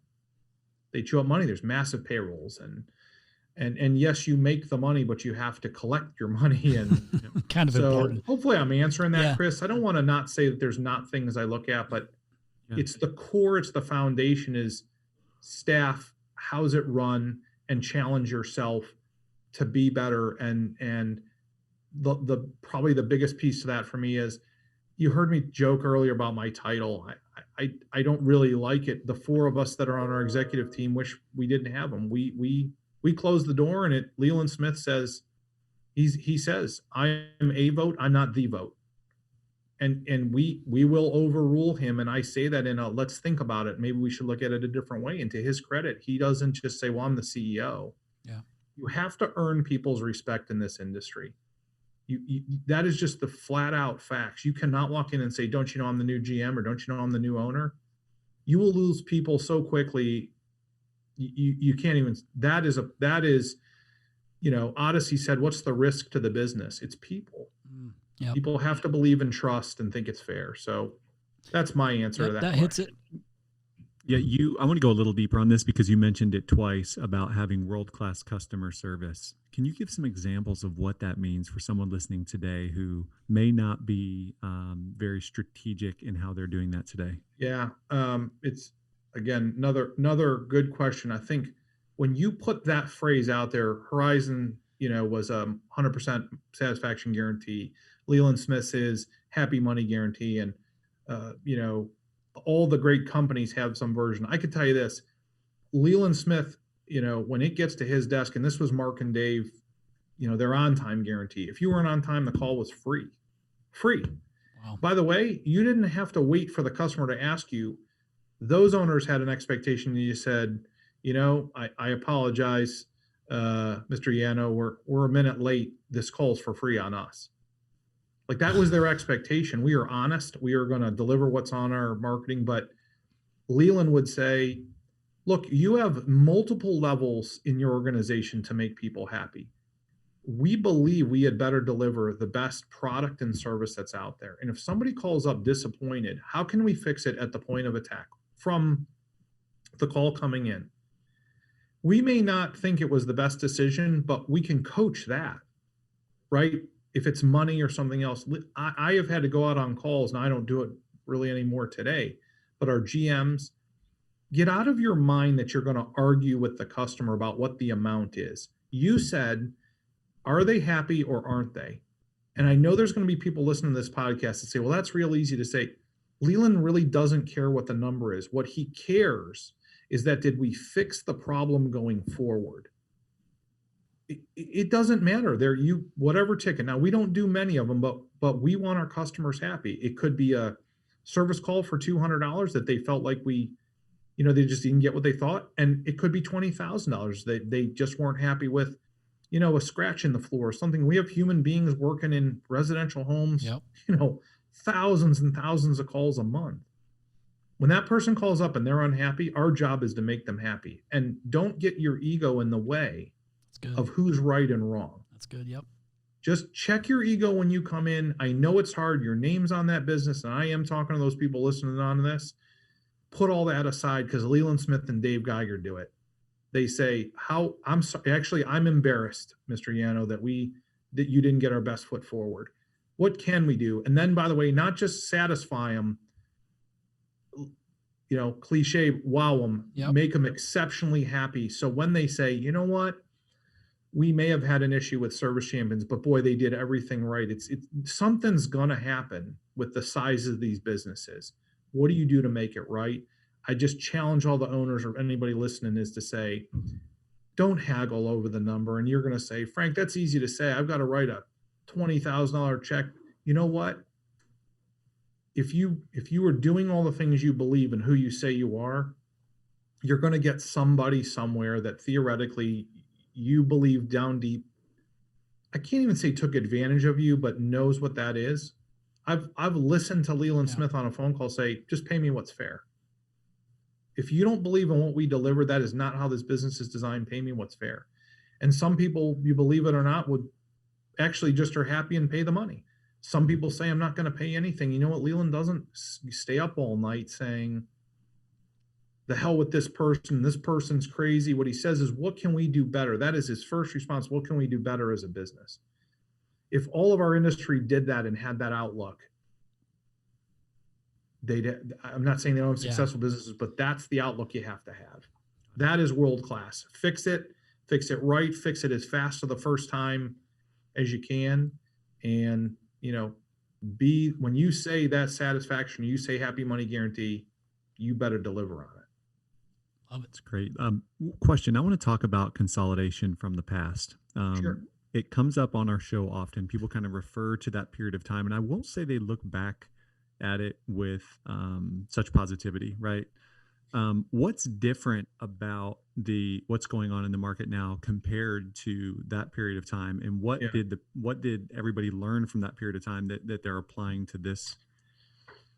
money. There's massive payrolls, and yes, you make the money, but you have to collect your money. And kind of important. Hopefully I'm answering that, Chris. I don't want to not say that there's not things I look at, but it's the core, it's the foundation, is staff, how's it run, and challenge yourself to be better. And the probably the biggest piece of that for me is, you heard me joke earlier about my title. I don't really like it. The 4 of us that are on our executive team wish we didn't have them. We close the door, and Leland Smith says, he says, I am a vote, I'm not the vote. And we will overrule him. And I say that in a, let's think about it, maybe we should look at it a different way. And to his credit, he doesn't just say, well, I'm the CEO. Yeah. You have to earn people's respect in this industry. That is just the flat out facts. You cannot walk in and say, don't you know I'm the new GM, or don't you know I'm the new owner? You will lose people so quickly. You can't even, that is, Odyssey said, what's the risk to the business? It's people. Yep. People have to believe and trust and think it's fair. So that's my answer to that. That hits it. Yeah, I want to go a little deeper on this, because you mentioned it twice about having world-class customer service. Can you give some examples of what that means for someone listening today who may not be very strategic in how they're doing that today? Yeah, it's, again, another good question. I think when you put that phrase out there, Horizon, was 100% satisfaction guarantee. Leland Smith is happy money guarantee, and all the great companies have some version. I could tell you this: Leland Smith, when it gets to his desk, and this was Mark and Dave, their on-time guarantee. If you weren't on time, the call was free. Wow. By the way, you didn't have to wait for the customer to ask you. Those owners had an expectation. You said, I apologize, Mr. Yano, we're a minute late. This call's for free on us. Like, that was their expectation. We are honest. We are going to deliver what's on our marketing. But Leland would say, look, you have multiple levels in your organization to make people happy. We believe we had better deliver the best product and service that's out there. And if somebody calls up disappointed, how can we fix it at the point of attack? from the call coming in. We may not think it was the best decision, but we can coach that, right? If it's money or something else. I have had to go out on calls, and I don't do it really anymore today, but our GMs, get out of your mind that you're going to argue with the customer about what the amount is. You said, are they happy or aren't they? And I know there's going to be people listening to this podcast that say, well, that's real easy to say. Leland really doesn't care what the number is. What he cares is that, did we fix the problem going forward? It doesn't matter. Whatever ticket. Now, we don't do many of them, but we want our customers happy. It could be a service call for $200 that they felt like they just didn't get what they thought. And it could be $20,000 they just weren't happy with, a scratch in the floor or something. We have human beings working in residential homes, Yep. Thousands and thousands of calls a month. When that person calls up and they're unhappy, our job is to make them happy. And don't get your ego in the way of who's right and wrong. That's good. Yep. Just check your ego when you come in. I know it's hard. Your name's on that business, and I am talking to those people listening on to this. Put all that aside, because Leland Smith and Dave Geiger do it. They say, I'm sorry, actually, I'm embarrassed, Mr. Yano, that you didn't get our best foot forward. What can we do? And then, by the way, not just satisfy them, cliche, wow them, make them exceptionally happy. So when they say, you know what, we may have had an issue with Service Champions, but boy, they did everything right. Something's going to happen with the size of these businesses. What do you do to make it right? I just challenge all the owners or anybody listening is to say, don't haggle over the number. And you're going to say, Frank, that's easy to say. I've got to write a $20,000 check. You know what? If you are doing all the things you believe and who you say you are, you're going to get somebody somewhere that theoretically you believe down deep. I can't even say took advantage of you, but knows what that is. I've listened to Leland Smith on a phone call say, just pay me what's fair. If you don't believe in what we deliver, that is not how this business is designed. Pay me what's fair. And some people, you believe it or not, would actually just are happy and pay the money. Some people say, I'm not going to pay anything. You know what? Leland doesn't stay up all night saying, the hell with this person. This person's crazy. What he says is, what can we do better? That is his first response. What can we do better as a business? If all of our industry did that and had that outlook, I'm not saying they don't have successful businesses, but that's the outlook you have to have. That is world-class. Fix it right, fix it as fast for the first time as you can. And, when you say that satisfaction, you say happy money guarantee, you better deliver on it. Love it. It's great. Question. I want to talk about consolidation from the past. Sure. It comes up on our show often. People kind of refer to that period of time, and I won't say they look back at it with such positivity, right? What's different about what's going on in the market now compared to that period of time, and what did everybody learn from that period of time that they're applying to this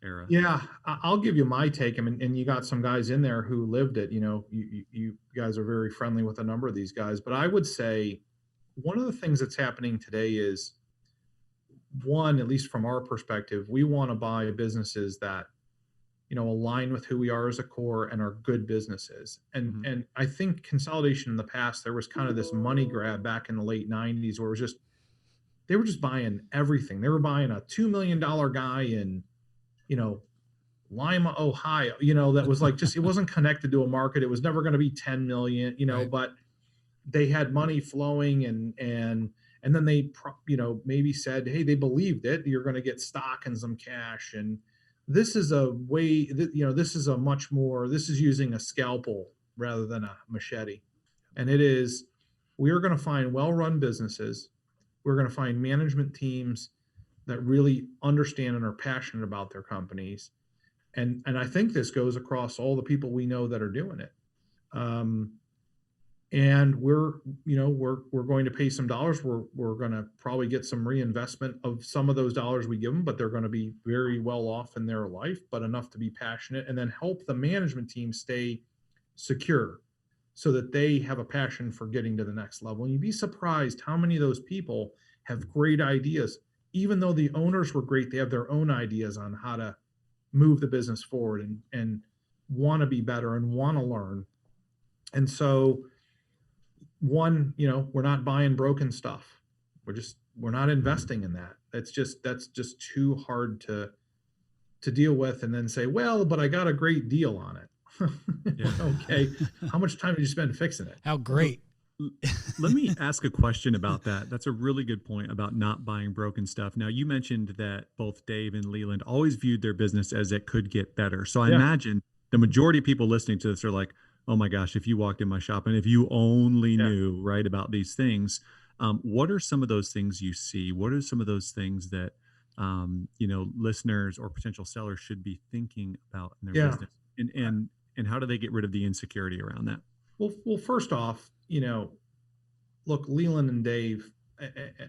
era? Yeah, I'll give you my take. I mean, and you got some guys in there who lived it. You guys are very friendly with a number of these guys, but I would say one of the things that's happening today is, one, at least from our perspective, we want to buy businesses that, align with who we are as a core and are good businesses. And I think consolidation in the past, there was kind of this money grab back in the late 90s where they were just buying everything. They were buying a $2 million guy in, Lima, Ohio, that was like it wasn't connected to a market. It was never going to be 10 million, right. But they had money flowing and then they, maybe said, hey, they believed it. You're going to get stock and some cash. And this is a way that, this is using a scalpel rather than a machete. And we are going to find well-run businesses. We're going to find management teams that really understand and are passionate about their companies. And I think this goes across all the people we know that are doing it. And we're going to pay some dollars. We're going to probably get some reinvestment of some of those dollars we give them, but they're going to be very well off in their life, but enough to be passionate, and then help the management team stay secure so that they have a passion for getting to the next level. And you'd be surprised how many of those people have great ideas. Even though the owners were great, they have their own ideas on how to move the business forward. And want to be better and want to learn. And so one, we're not buying broken stuff. We're not investing in that. That's just too hard to deal with, and then say, well, but I got a great deal on it. Yeah. Okay. How much time did you spend fixing it? How great. Let me ask a question about that. That's a really good point about not buying broken stuff. Now, you mentioned that both Dave and Leland always viewed their business as it could get better. So I Yeah. imagine the majority of people listening to this are like, oh my gosh, if you walked in my shop and if you only knew right about these things, what are some of those things you see? What are some of those things that, listeners or potential sellers should be thinking about in their business? And how do they get rid of the insecurity around that? Well, first off, look, Leland and Dave,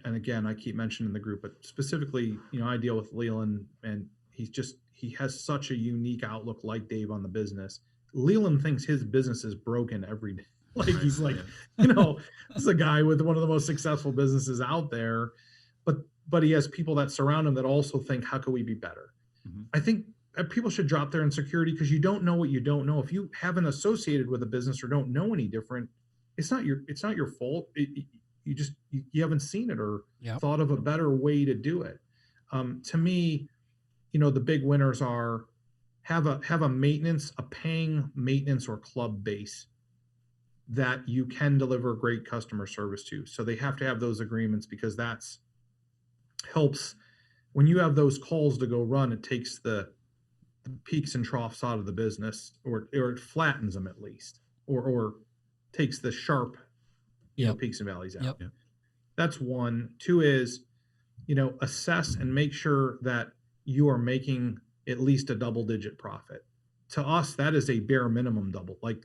and again, I keep mentioning the group, but specifically, I deal with Leland, and he has such a unique outlook like Dave on the business. Leland thinks his business is broken every day. Like he's like, this is a guy with one of the most successful businesses out there, but he has people that surround him that also think, how can we be better? Mm-hmm. I think people should drop their insecurity, because you don't know what you don't know. If you haven't associated with a business or don't know any different, it's not your fault. You haven't seen it or thought of a better way to do it. To me, the big winners are have a paying maintenance or club base that you can deliver great customer service to. So they have to have those agreements, because that's helps when you have those calls to go run. It takes the peaks and troughs out of the business, or it flattens them at least, or takes the sharp peaks and valleys out. Yep. That's one. Two is, assess and make sure that you are making at least a double-digit profit. To us, that is a bare minimum double. Like,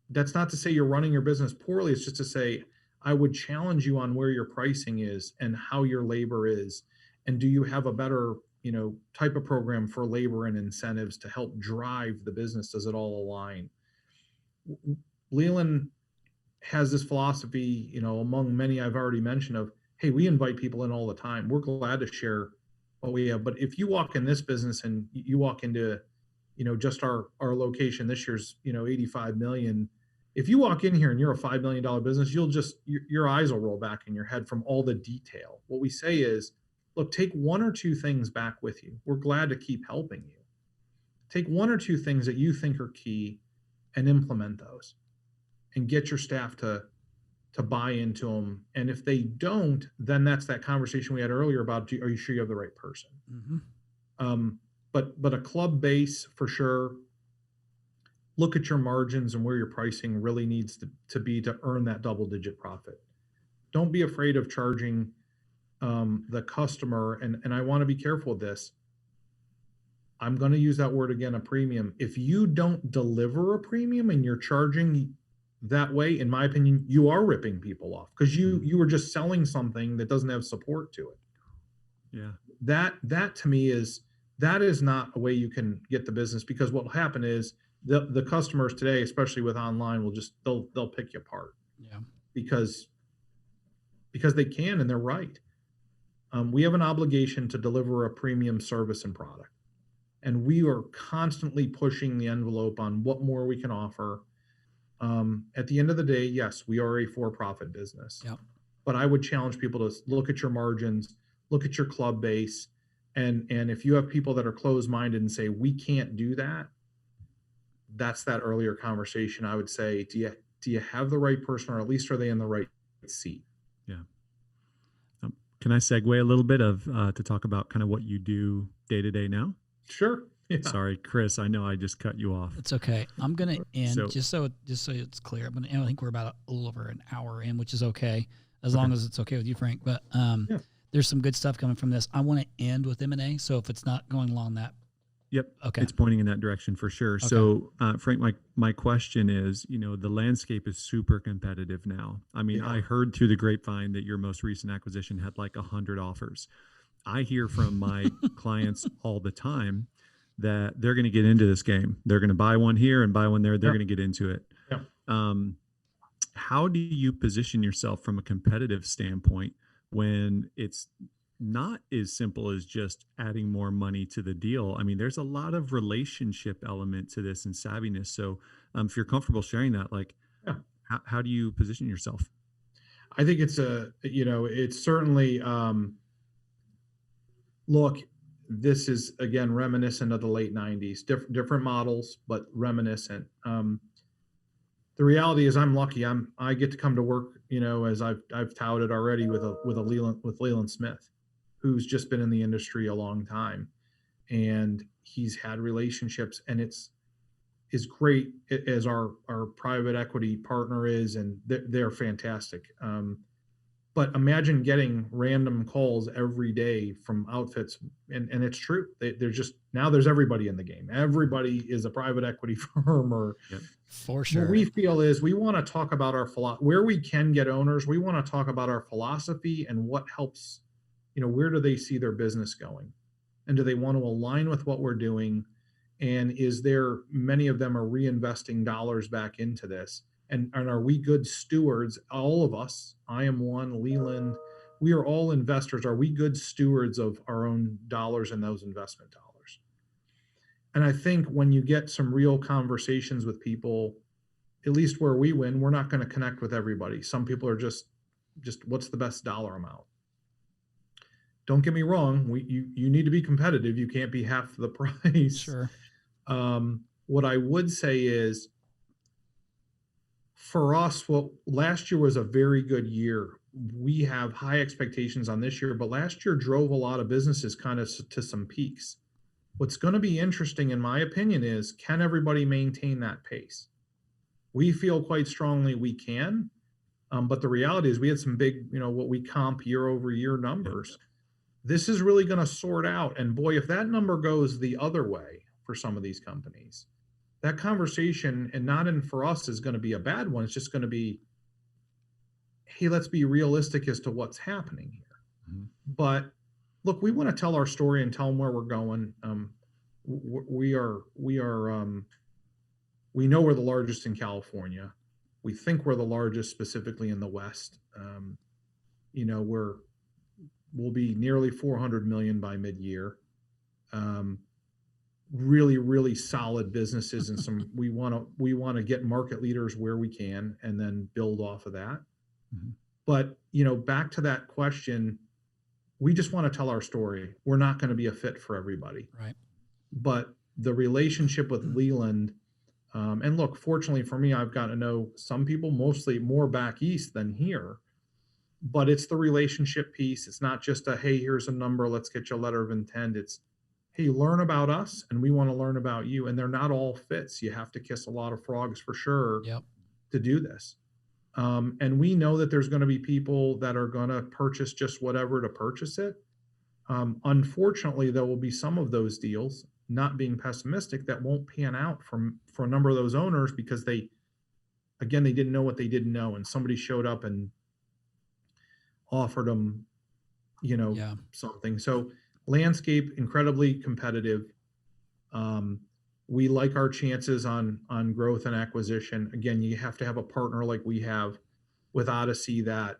that's not to say you're running your business poorly. It's just to say, I would challenge you on where your pricing is and how your labor is, and do you have a better type of program for labor and incentives to help drive the business? Does it all align? Leland has this philosophy, among many I've already mentioned, of, hey, we invite people in all the time. We're glad to share what we have. But if you walk in this business and you walk into, just our location this year's, 85 million. If you walk in here and you're a $5 million business, your eyes will roll back in your head from all the detail. What we say is, look, take one or two things back with you. We're glad to keep helping you. Take one or two things that you think are key and implement those, and get your staff to buy into them. And if they don't, then that's that conversation we had earlier about, are you sure you have the right person? Mm-hmm. But a club base for sure. Look at your margins and where your pricing really needs to be to earn that double-digit profit. Don't be afraid of charging the customer, and I want to be careful with this. I'm going to use that word again, a premium. If you don't deliver a premium and you're charging that way, in my opinion, you are ripping people off, because you were just selling something that doesn't have support to it. Yeah. That to me is not a way you can get the business, because what will happen is the customers today, especially with online, will just they'll pick you apart. Yeah. Because they can, and they're right. We have an obligation to deliver a premium service and product, and we are constantly pushing the envelope on what more we can offer. At the end of the day, yes, we are a for-profit business. Yep. But I would challenge people to look at your margins, look at your club base, and if you have people that are closed-minded and say, we can't do that, that's that earlier conversation. I would say, do you have the right person, or at least are they in the right seat? Yeah. Can I segue a little bit to talk about kind of what you do day to day now? Sure. Yeah. Sorry, Chris. I know I just cut you off. It's okay. I'm gonna end just so it's clear. I think we're about a little over an hour in, which is okay, as long as it's okay with you, Frank. But there's some good stuff coming from this. I want to end with M&A. So if it's not going along that. Yep. Okay. It's pointing in that direction for sure. Okay. So, Frank, my question is, the landscape is super competitive now. I mean, I heard through the grapevine that your most recent acquisition had like 100 offers. I hear from my clients all the time that they're going to get into this game. They're going to buy one here and buy one there. They're going to get into it. Yeah. How do you position yourself from a competitive standpoint when it's not as simple as just adding more money to the deal. I mean, there's a lot of relationship element to this and savviness. So, if you're comfortable sharing that, like, Yeah. how do you position yourself? I think it's certainly, look, this is again reminiscent of the late 90s, different models, but reminiscent. The reality is I'm lucky. I get to come to work, as I've touted already with Leland Smith, who's just been in the industry a long time, and he's had relationships, and it's is great as our private equity partner is, and they're fantastic. But imagine getting random calls every day from outfits, and it's true. They're just, now there's everybody in the game. Everybody is a private equity firm, or Yep. For sure. what we feel is we want to talk about our where we can get owners. We want to talk about our philosophy and what helps. Where do they see their business going, and do they want to align with what we're doing? And is there, many of them are reinvesting dollars back into this, and are we good stewards? All of us, I am one, Leland, we are all investors. Are we good stewards of our own dollars and those investment dollars? And I think when you get some real conversations with people, at least where we win, we're not going to connect with everybody. Some people are just what's the best dollar amount? Don't get me wrong, you need to be competitive. You can't be half the price. Sure. What I would say is, for us, last year was a very good year. We have high expectations on this year, but last year drove a lot of businesses kind of to some peaks. What's going to be interesting, in my opinion, is can everybody maintain that pace? We feel quite strongly we can, but the reality is we had some big, what we comp year over year numbers. This is really going to sort out. And boy, if that number goes the other way for some of these companies, that conversation, and not in for us, is going to be a bad one. It's just going to be, hey, let's be realistic as to what's happening here. Mhm. But look, we want to tell our story and tell them where we're going. We know we're the largest in California. We think we're the largest specifically in the West. We'll be nearly 400 million by mid-year. Really, really solid businesses, and some we want to get market leaders where we can, and then build off of that. Mhm. But back to that question, we just want to tell our story. We're not going to be a fit for everybody. Right. But the relationship with Leland, and look, fortunately for me, I've got to know some people, mostly more back east than here. But it's the relationship piece. It's not just a, hey, here's a number, let's get you a letter of intent. It's, hey, learn about us, and we want to learn about you. And they're not all fits. You have to kiss a lot of frogs for sure Yep. to do this. And we know that there's going to be people that are going to purchase just whatever to purchase it. Unfortunately, there will be some of those deals, not being pessimistic, that won't pan out for a number of those owners, because they didn't know what they didn't know, and somebody showed up and offered them, Yeah. something. So landscape, incredibly competitive. We like our chances on growth and acquisition. Again, you have to have a partner like we have with Odyssey that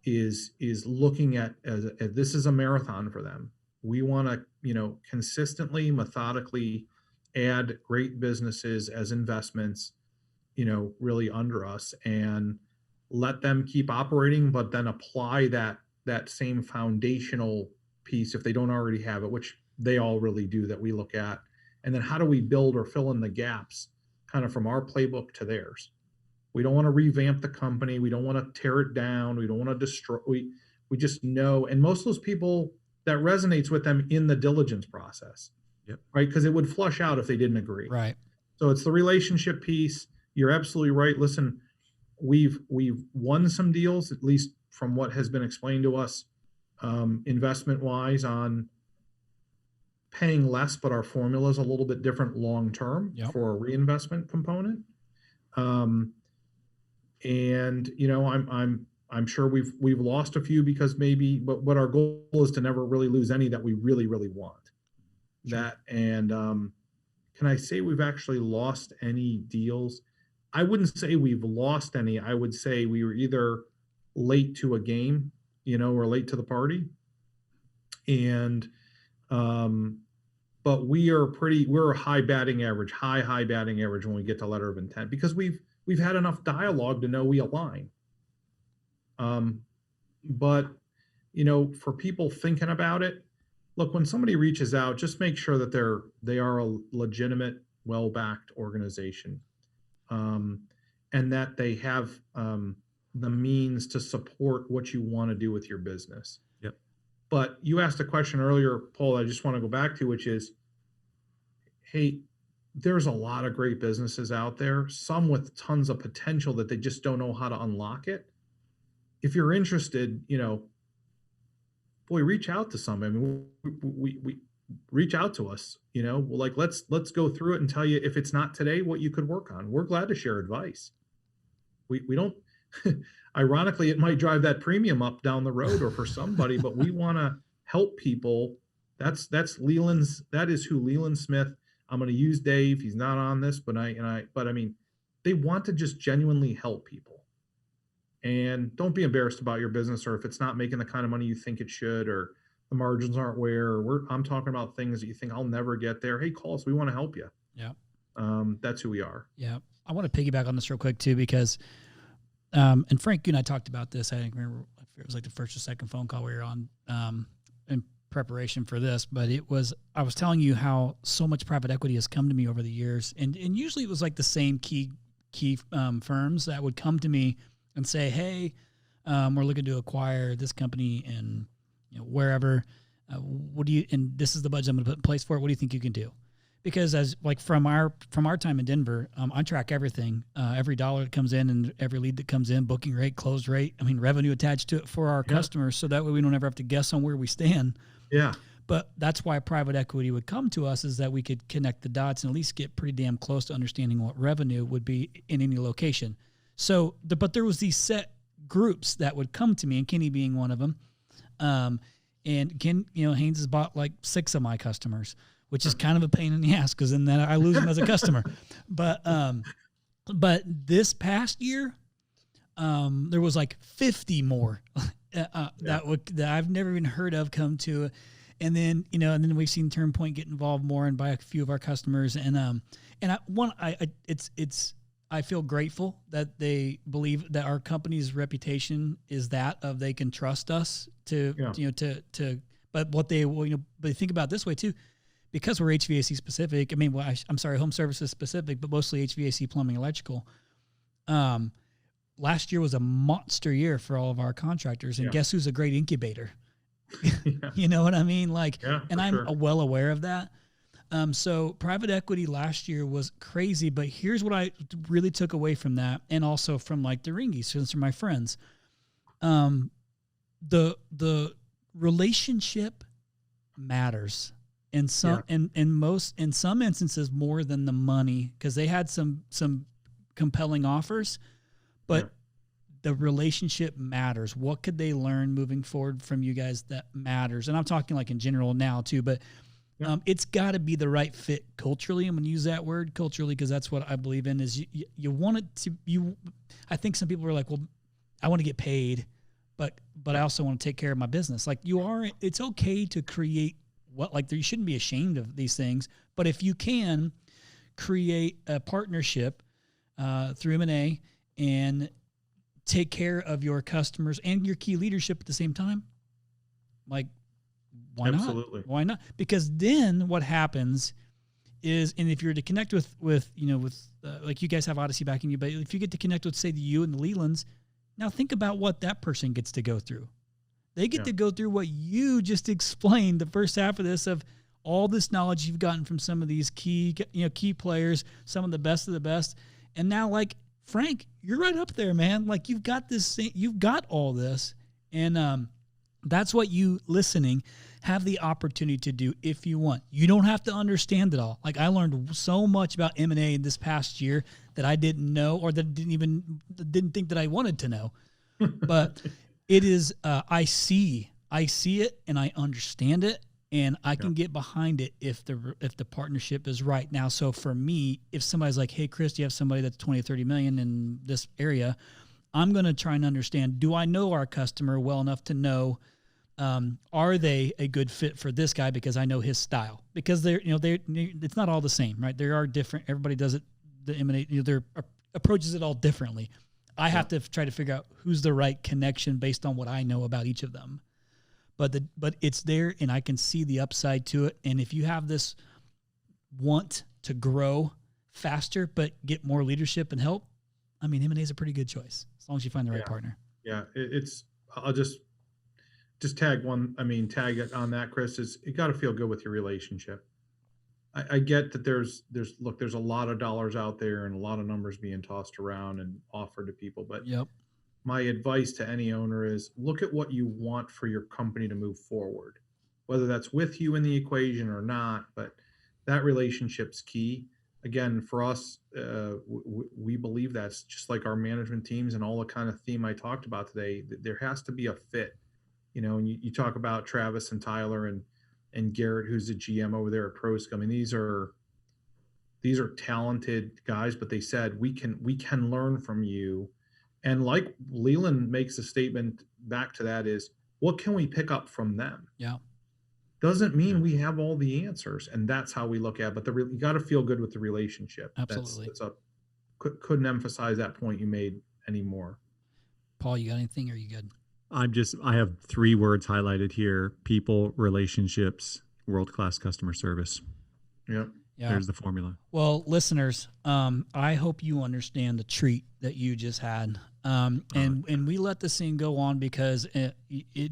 is looking at as this is a marathon for them. We want to, consistently, methodically add great businesses as investments, really under us, and let them keep operating, but then apply that same foundational piece if they don't already have it, which they all really do, that we look at. And then how do we build or fill in the gaps kind of from our playbook to theirs? We don't want to revamp the company. We don't want to tear it down. We don't want to destroy. We just know. And most of those people, that resonates with them in the diligence process. Yep. Right. Because it would flush out if they didn't agree. Right. So it's the relationship piece. You're absolutely right. Listen, we've won some deals, at least from what has been explained to us, investment wise, on paying less, but our formula is a little bit different long term. Yep. For a reinvestment component. And I'm sure we've lost a few because maybe, but what our goal is to never really lose any that we really, really want. Sure. That, and can I say we've actually lost any deals? I wouldn't say we've lost any. I would say we were either late to a game, or late to the party. And, but we're a high batting average, high batting average when we get to letter of intent, because we've had enough dialogue to know we align. But, for people thinking about it, look, when somebody reaches out, just make sure that they are a legitimate, well-backed organization, and that they have the means to support what you want to do with your business. Yep. But you asked a question earlier, Paul, I just want to go back to, which is, hey, there's a lot of great businesses out there, some with tons of potential that they just don't know how to unlock it. If you're interested, boy, reach out to somebody. I mean, we reach out to us, like, let's go through it and tell you, if it's not today, what you could work on. We're glad to share advice. We don't, ironically, it might drive that premium up down the road or for somebody, but we want to help people. That is who Leland Smith, I'm going to use Dave. He's not on this, but I mean, they want to just genuinely help people. And don't be embarrassed about your business, or if it's not making the kind of money you think it should, or the margins aren't where, or I'm talking about things that you think I'll never get there. Hey, call us. We want to help you. Yeah. That's who we are. Yeah. I want to piggyback on this real quick too, because, and Frank, you and I talked about this. I think remember if it was like the first or second phone call we were on, in preparation for this, but I was telling you how so much private equity has come to me over the years. And usually it was like the same key firms that would come to me and say, hey, we're looking to acquire this company and wherever. And this is the budget I'm going to put in place for it. What do you think you can do? Because as like from our time in Denver, I track everything, every dollar that comes in and every lead that comes in, booking rate, close rate. I mean, revenue attached to it for our customers, so that way we don't ever have to guess on where we stand. Yeah. But that's why private equity would come to us, is that we could connect the dots and at least get pretty damn close to understanding what revenue would be in any location. So, but there was these set groups that would come to me, and Kenny being one of them. And Ken, Haynes has bought like 6 of my customers, which is kind of a pain in the ass, because then I lose them as a customer. But this past year, there was like 50 more that I've never even heard of come to, and then and then we've seen Turn Point get involved more and buy a few of our customers, I feel grateful that they believe that our company's reputation is that of they can trust us to but what they but think about it this way too, because we're HVAC specific. I mean, I'm sorry, home services specific, but mostly HVAC, plumbing, electrical. Last year was a monster year for all of our contractors, and guess who's a great incubator? You know what I mean? Like, and I'm well aware of that. So private equity last year was crazy, but here's what I really took away from that, and also from like the Ringies, since they're my friends. The relationship matters, in some in some instances more than the money, because they had some compelling offers, but the relationship matters. What could they learn moving forward from you guys that matters? And I'm talking like in general now too, but it's got to be the right fit culturally. I'm going to use that word culturally, because that's what I believe in. Is you want it to I think some people are like, well, I want to get paid, but I also want to take care of my business. Like it's okay to create you shouldn't be ashamed of these things. But if you can create a partnership through M&A and take care of your customers and your key leadership at the same time, like, why Absolutely. not? Why not? Because then what happens is, and if you're to connect with like you guys have Odyssey backing you, but if you get to connect with, say, you and the Lelands, now think about what that person gets to go through. They get to go through what you just explained, the first half of this, of all this knowledge you've gotten from some of these key players, some of the best. And now, like, Frank, you're right up there, man. Like, you've got all this. And that's what you listening have the opportunity to do if you want. You don't have to understand it all. Like, I learned so much about M&A this past year that I didn't know, or that didn't think that I wanted to know. But it is, I see it and I understand it, and I can get behind it if the partnership is right. Now, so for me, if somebody's like, hey, Chris, you have somebody that's 20 or 30 million in this area, I'm going to try and understand, do I know our customer well enough to know are they a good fit for this guy because I know his style? Because it's not all the same, right? There are different. Everybody does it. Their approaches it all differently. I have to try to figure out who's the right connection based on what I know about each of them. But it's there, and I can see the upside to it. And if you have this want to grow faster but get more leadership and help, I mean, M&A is a pretty good choice as long as you find the right partner. Yeah, I'll just tag it on that, Chris. Is you got to feel good with your relationship. I get that there's a lot of dollars out there and a lot of numbers being tossed around and offered to people, but my advice to any owner is look at what you want for your company to move forward, whether that's with you in the equation or not, but that relationship's key. Again, for us, we believe that's just like our management teams and all the kind of theme I talked about today. There has to be a fit, and you talk about Travis and Tyler and Garrett, who's the GM over there at ProSco. I mean, these are talented guys, but they said we can learn from you. And like Leland makes a statement back to that is, what can we pick up from them? Yeah. Doesn't mean we have all the answers, and that's how we look at it. But you got to feel good with the relationship. Absolutely. Couldn't emphasize that point you made anymore. Paul, you got anything, or are you good? I have 3 words highlighted here: people, relationships, world-class customer service. Yep. Yeah. There's the formula. Well, listeners, I hope you understand the treat that you just had. And we let this thing go on because it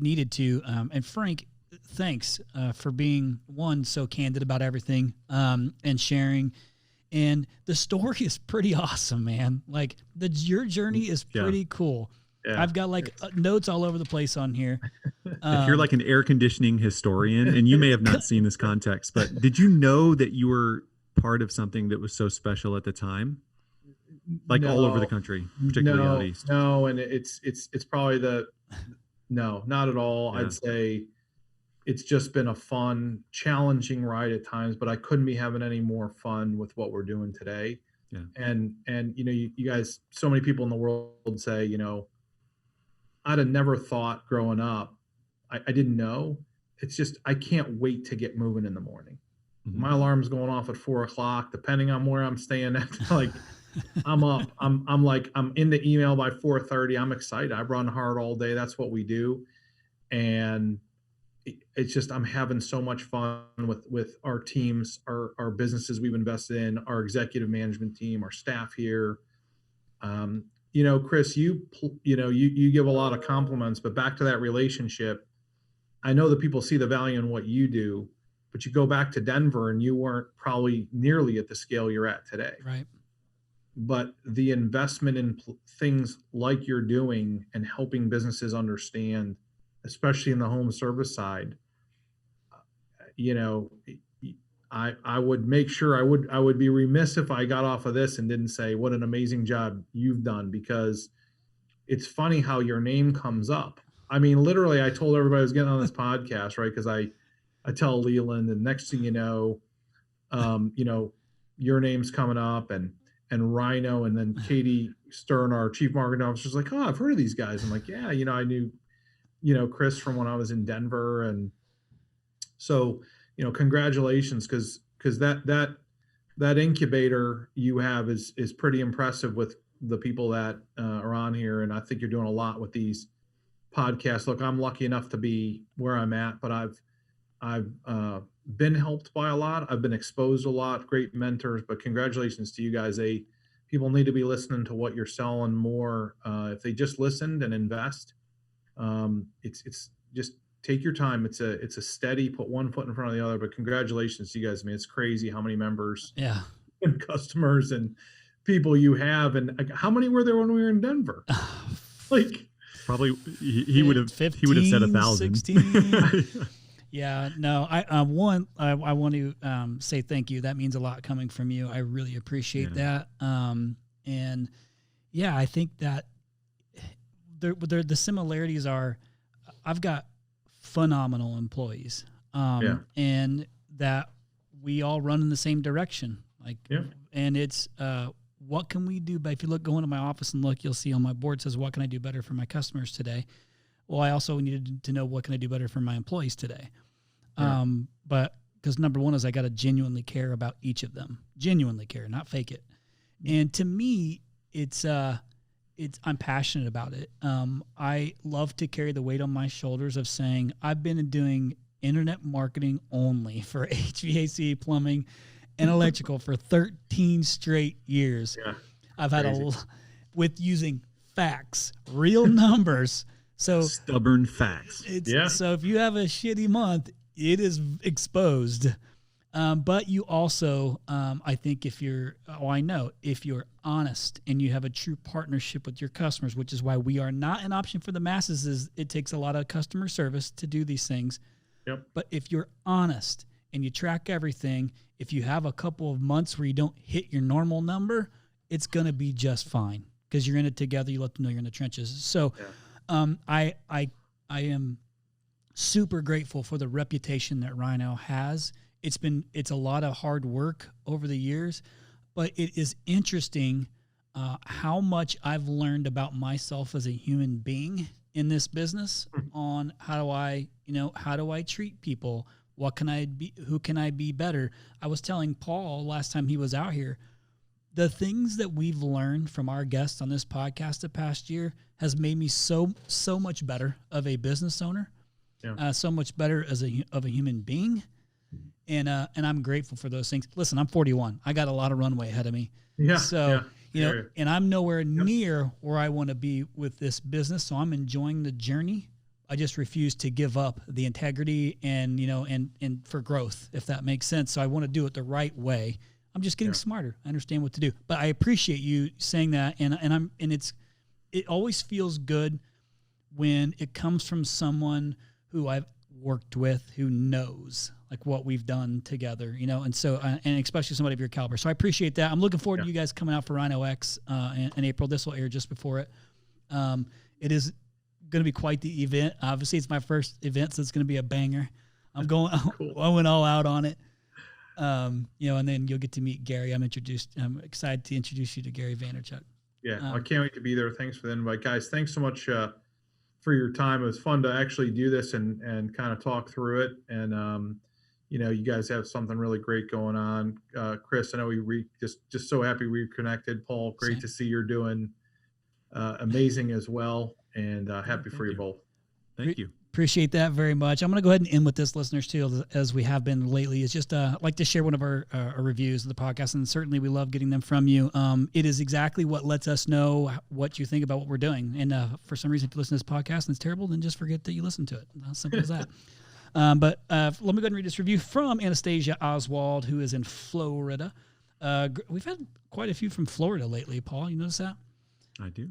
needed to. And Frank, thanks for being so candid about everything and sharing. And the story is pretty awesome, man. Like your journey is pretty cool. Yeah. I've got notes all over the place on here. If you're like an air conditioning historian, and you may have not seen this context, but did you know that you were part of something that was so special at the time? All over the country, particularly out east. No, and it's probably no, not at all. Yeah. I'd say it's just been a fun, challenging ride at times, but I couldn't be having any more fun with what we're doing today. Yeah. And you guys, so many people in the world say, I'd have never thought growing up. I didn't know. It's just, I can't wait to get moving in the morning. Mm-hmm. My alarm's going off at 4:00, depending on where I'm staying at. I'm up. I'm in the email by 4:30. I'm excited. I run hard all day. That's what we do. And it's just, I'm having so much fun with our teams, our businesses we've invested in, our executive management team, our staff here. Chris, you give a lot of compliments, but back to that relationship, I know that people see the value in what you do, but you go back to Denver and you weren't probably nearly at the scale you're at today. Right. But the investment in things like you're doing and helping businesses understand, especially in the home service side, I would make sure I would be remiss if I got off of this and didn't say what an amazing job you've done, because it's funny how your name comes up. I mean, literally, I told everybody I was getting on this podcast, right? Because I tell Leland, and next thing you know, your name's coming up, and Rhino, and then Katie Stern, our chief marketing officer, is like, oh, I've heard of these guys. I'm like, yeah, I knew, Chris from when I was in Denver, and so. Congratulations, because that incubator you have is pretty impressive with the people that are on here, and I think you're doing a lot with these podcasts. Look, I'm lucky enough to be where I'm at, but I've been helped by a lot. I've been exposed to a lot, great mentors. But congratulations to you guys. People need to be listening to what you're selling more. If they just listened and invest, it's just. Take your time. It's a steady, put one foot in front of the other, but congratulations to you guys. I mean, it's crazy how many members and customers and people you have. And how many were there when we were in Denver? Probably he would have said 1,000. 16. Yeah, no, I want to say thank you. That means a lot coming from you. I really appreciate that. And yeah, I think that the similarities are, I've got phenomenal employees, and that we all run in the same direction. And it's what can we do? But if you go into my office and look, you'll see on my board says, what can I do better for my customers today? well, I also needed to know what can I do better for my employees today. Yeah. But because number one is I got to genuinely care about each of them, genuinely care, not fake it. And to me, I'm passionate about it. I love to carry the weight on my shoulders of saying I've been doing internet marketing only for HVAC, plumbing, and electrical for 13 straight years. Yeah. I've had with using facts, real numbers. So Stubborn facts. So if you have a shitty month, it is exposed. But you also, I think if you're honest and you have a true partnership with your customers, which is why we are not an option for the masses, is it takes a lot of customer service to do these things. Yep. But if you're honest and you track everything, if you have a couple of months where you don't hit your normal number, it's going to be just fine because you're in it together. You let them know you're in the trenches. So I am super grateful for the reputation that Rhino has. It's a lot of hard work over the years, but it is interesting how much I've learned about myself as a human being in this business on how do I treat people? What can I be? Who can I be better? I was telling Paul last time he was out here, the things that we've learned from our guests on this podcast the past year has made me so much better of a business owner, so much better of a human being. And I'm grateful for those things. Listen, I'm 41. I got a lot of runway ahead of me. Yeah. So, and I'm nowhere near where I want to be with this business. So I'm enjoying the journey. I just refuse to give up the integrity and for growth, if that makes sense. So I want to do it the right way. I'm just getting smarter. I understand what to do, but I appreciate you saying that. It always feels good when it comes from someone who I've worked with, who knows like what we've done together, and so, and especially somebody of your caliber. So I appreciate that. I'm looking forward to you guys coming out for Rhino X in April. This will air just before it. It is going to be quite the event. Obviously it's my first event, so it's going to be a banger. I'm going, I went all out on it. And then you'll get to meet Gary. I'm excited to introduce you to Gary Vaynerchuk. Yeah. I can't wait to be there. Thanks for the invite, guys. Thanks so much, for your time. It was fun to actually do this and kind of talk through it. And, you guys have something really great going on. Chris, I know we just so happy we connected. Paul, great to see you're doing amazing as well. And happy for you both. Thank you. Appreciate that very much. I'm going to go ahead and end with this, listeners, too, as we have been lately. It's just like to share one of our reviews of the podcast, and certainly we love getting them from you. It is exactly what lets us know what you think about what we're doing. And for some reason, if you listen to this podcast and it's terrible, then just forget that you listened to it. As simple as that. But let me go ahead and read this review from Anastasia Oswald, who is in Florida. We've had quite a few from Florida lately, Paul. You notice that? I do.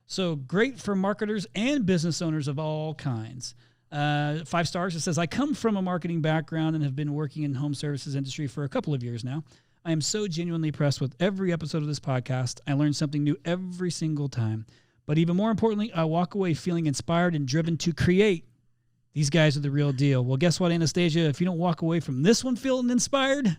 So great for marketers and business owners of all kinds. 5 stars. It says, I come from a marketing background and have been working in home services industry for a couple of years now. I am so genuinely impressed with every episode of this podcast. I learn something new every single time. But even more importantly, I walk away feeling inspired and driven to create. These guys are the real deal. Well, guess what, Anastasia? If you don't walk away from this one feeling inspired,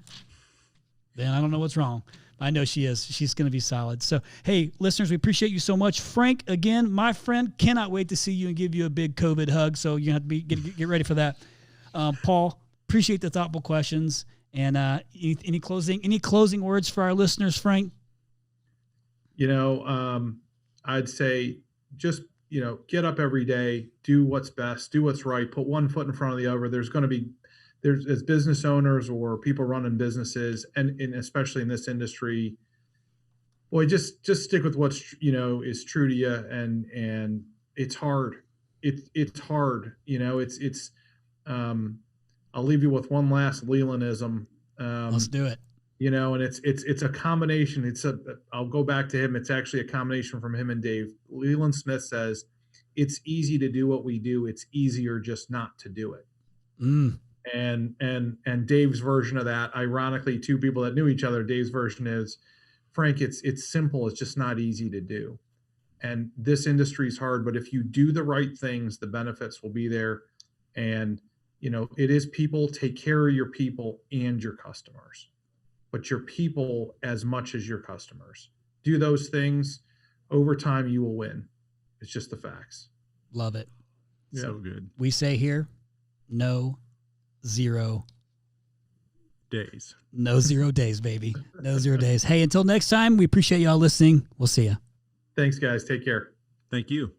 then I don't know what's wrong. I know she is. She's going to be solid. So, hey, listeners, we appreciate you so much. Frank, again, my friend, cannot wait to see you and give you a big COVID hug. So you have to get ready for that. Paul, appreciate the thoughtful questions. And any closing words for our listeners, Frank? I'd say just, get up every day, do what's best, do what's right, put one foot in front of the other. There's as business owners or people running businesses, and especially in this industry, boy, just stick with what's, is true to you. And it's hard. It's hard. I'll leave you with one last Lelandism. Let's do it. And it's a combination. I'll go back to him. It's actually a combination from him and Dave. Leland Smith says, it's easy to do what we do. It's easier just not to do it. And Dave's version of that, ironically, 2 people that knew each other, Dave's version is, Frank, it's simple. It's just not easy to do. And this industry is hard, but if you do the right things, the benefits will be there. And, it is people. Take care of your people and your customers, but your people as much as your customers. Do those things. Over time, you will win. It's just the facts. Love it. So good. We say here, no 0 days. No 0 days, baby. No 0 days. Hey, until next time, we appreciate y'all listening. We'll see you. Thanks, guys. Take care. Thank you.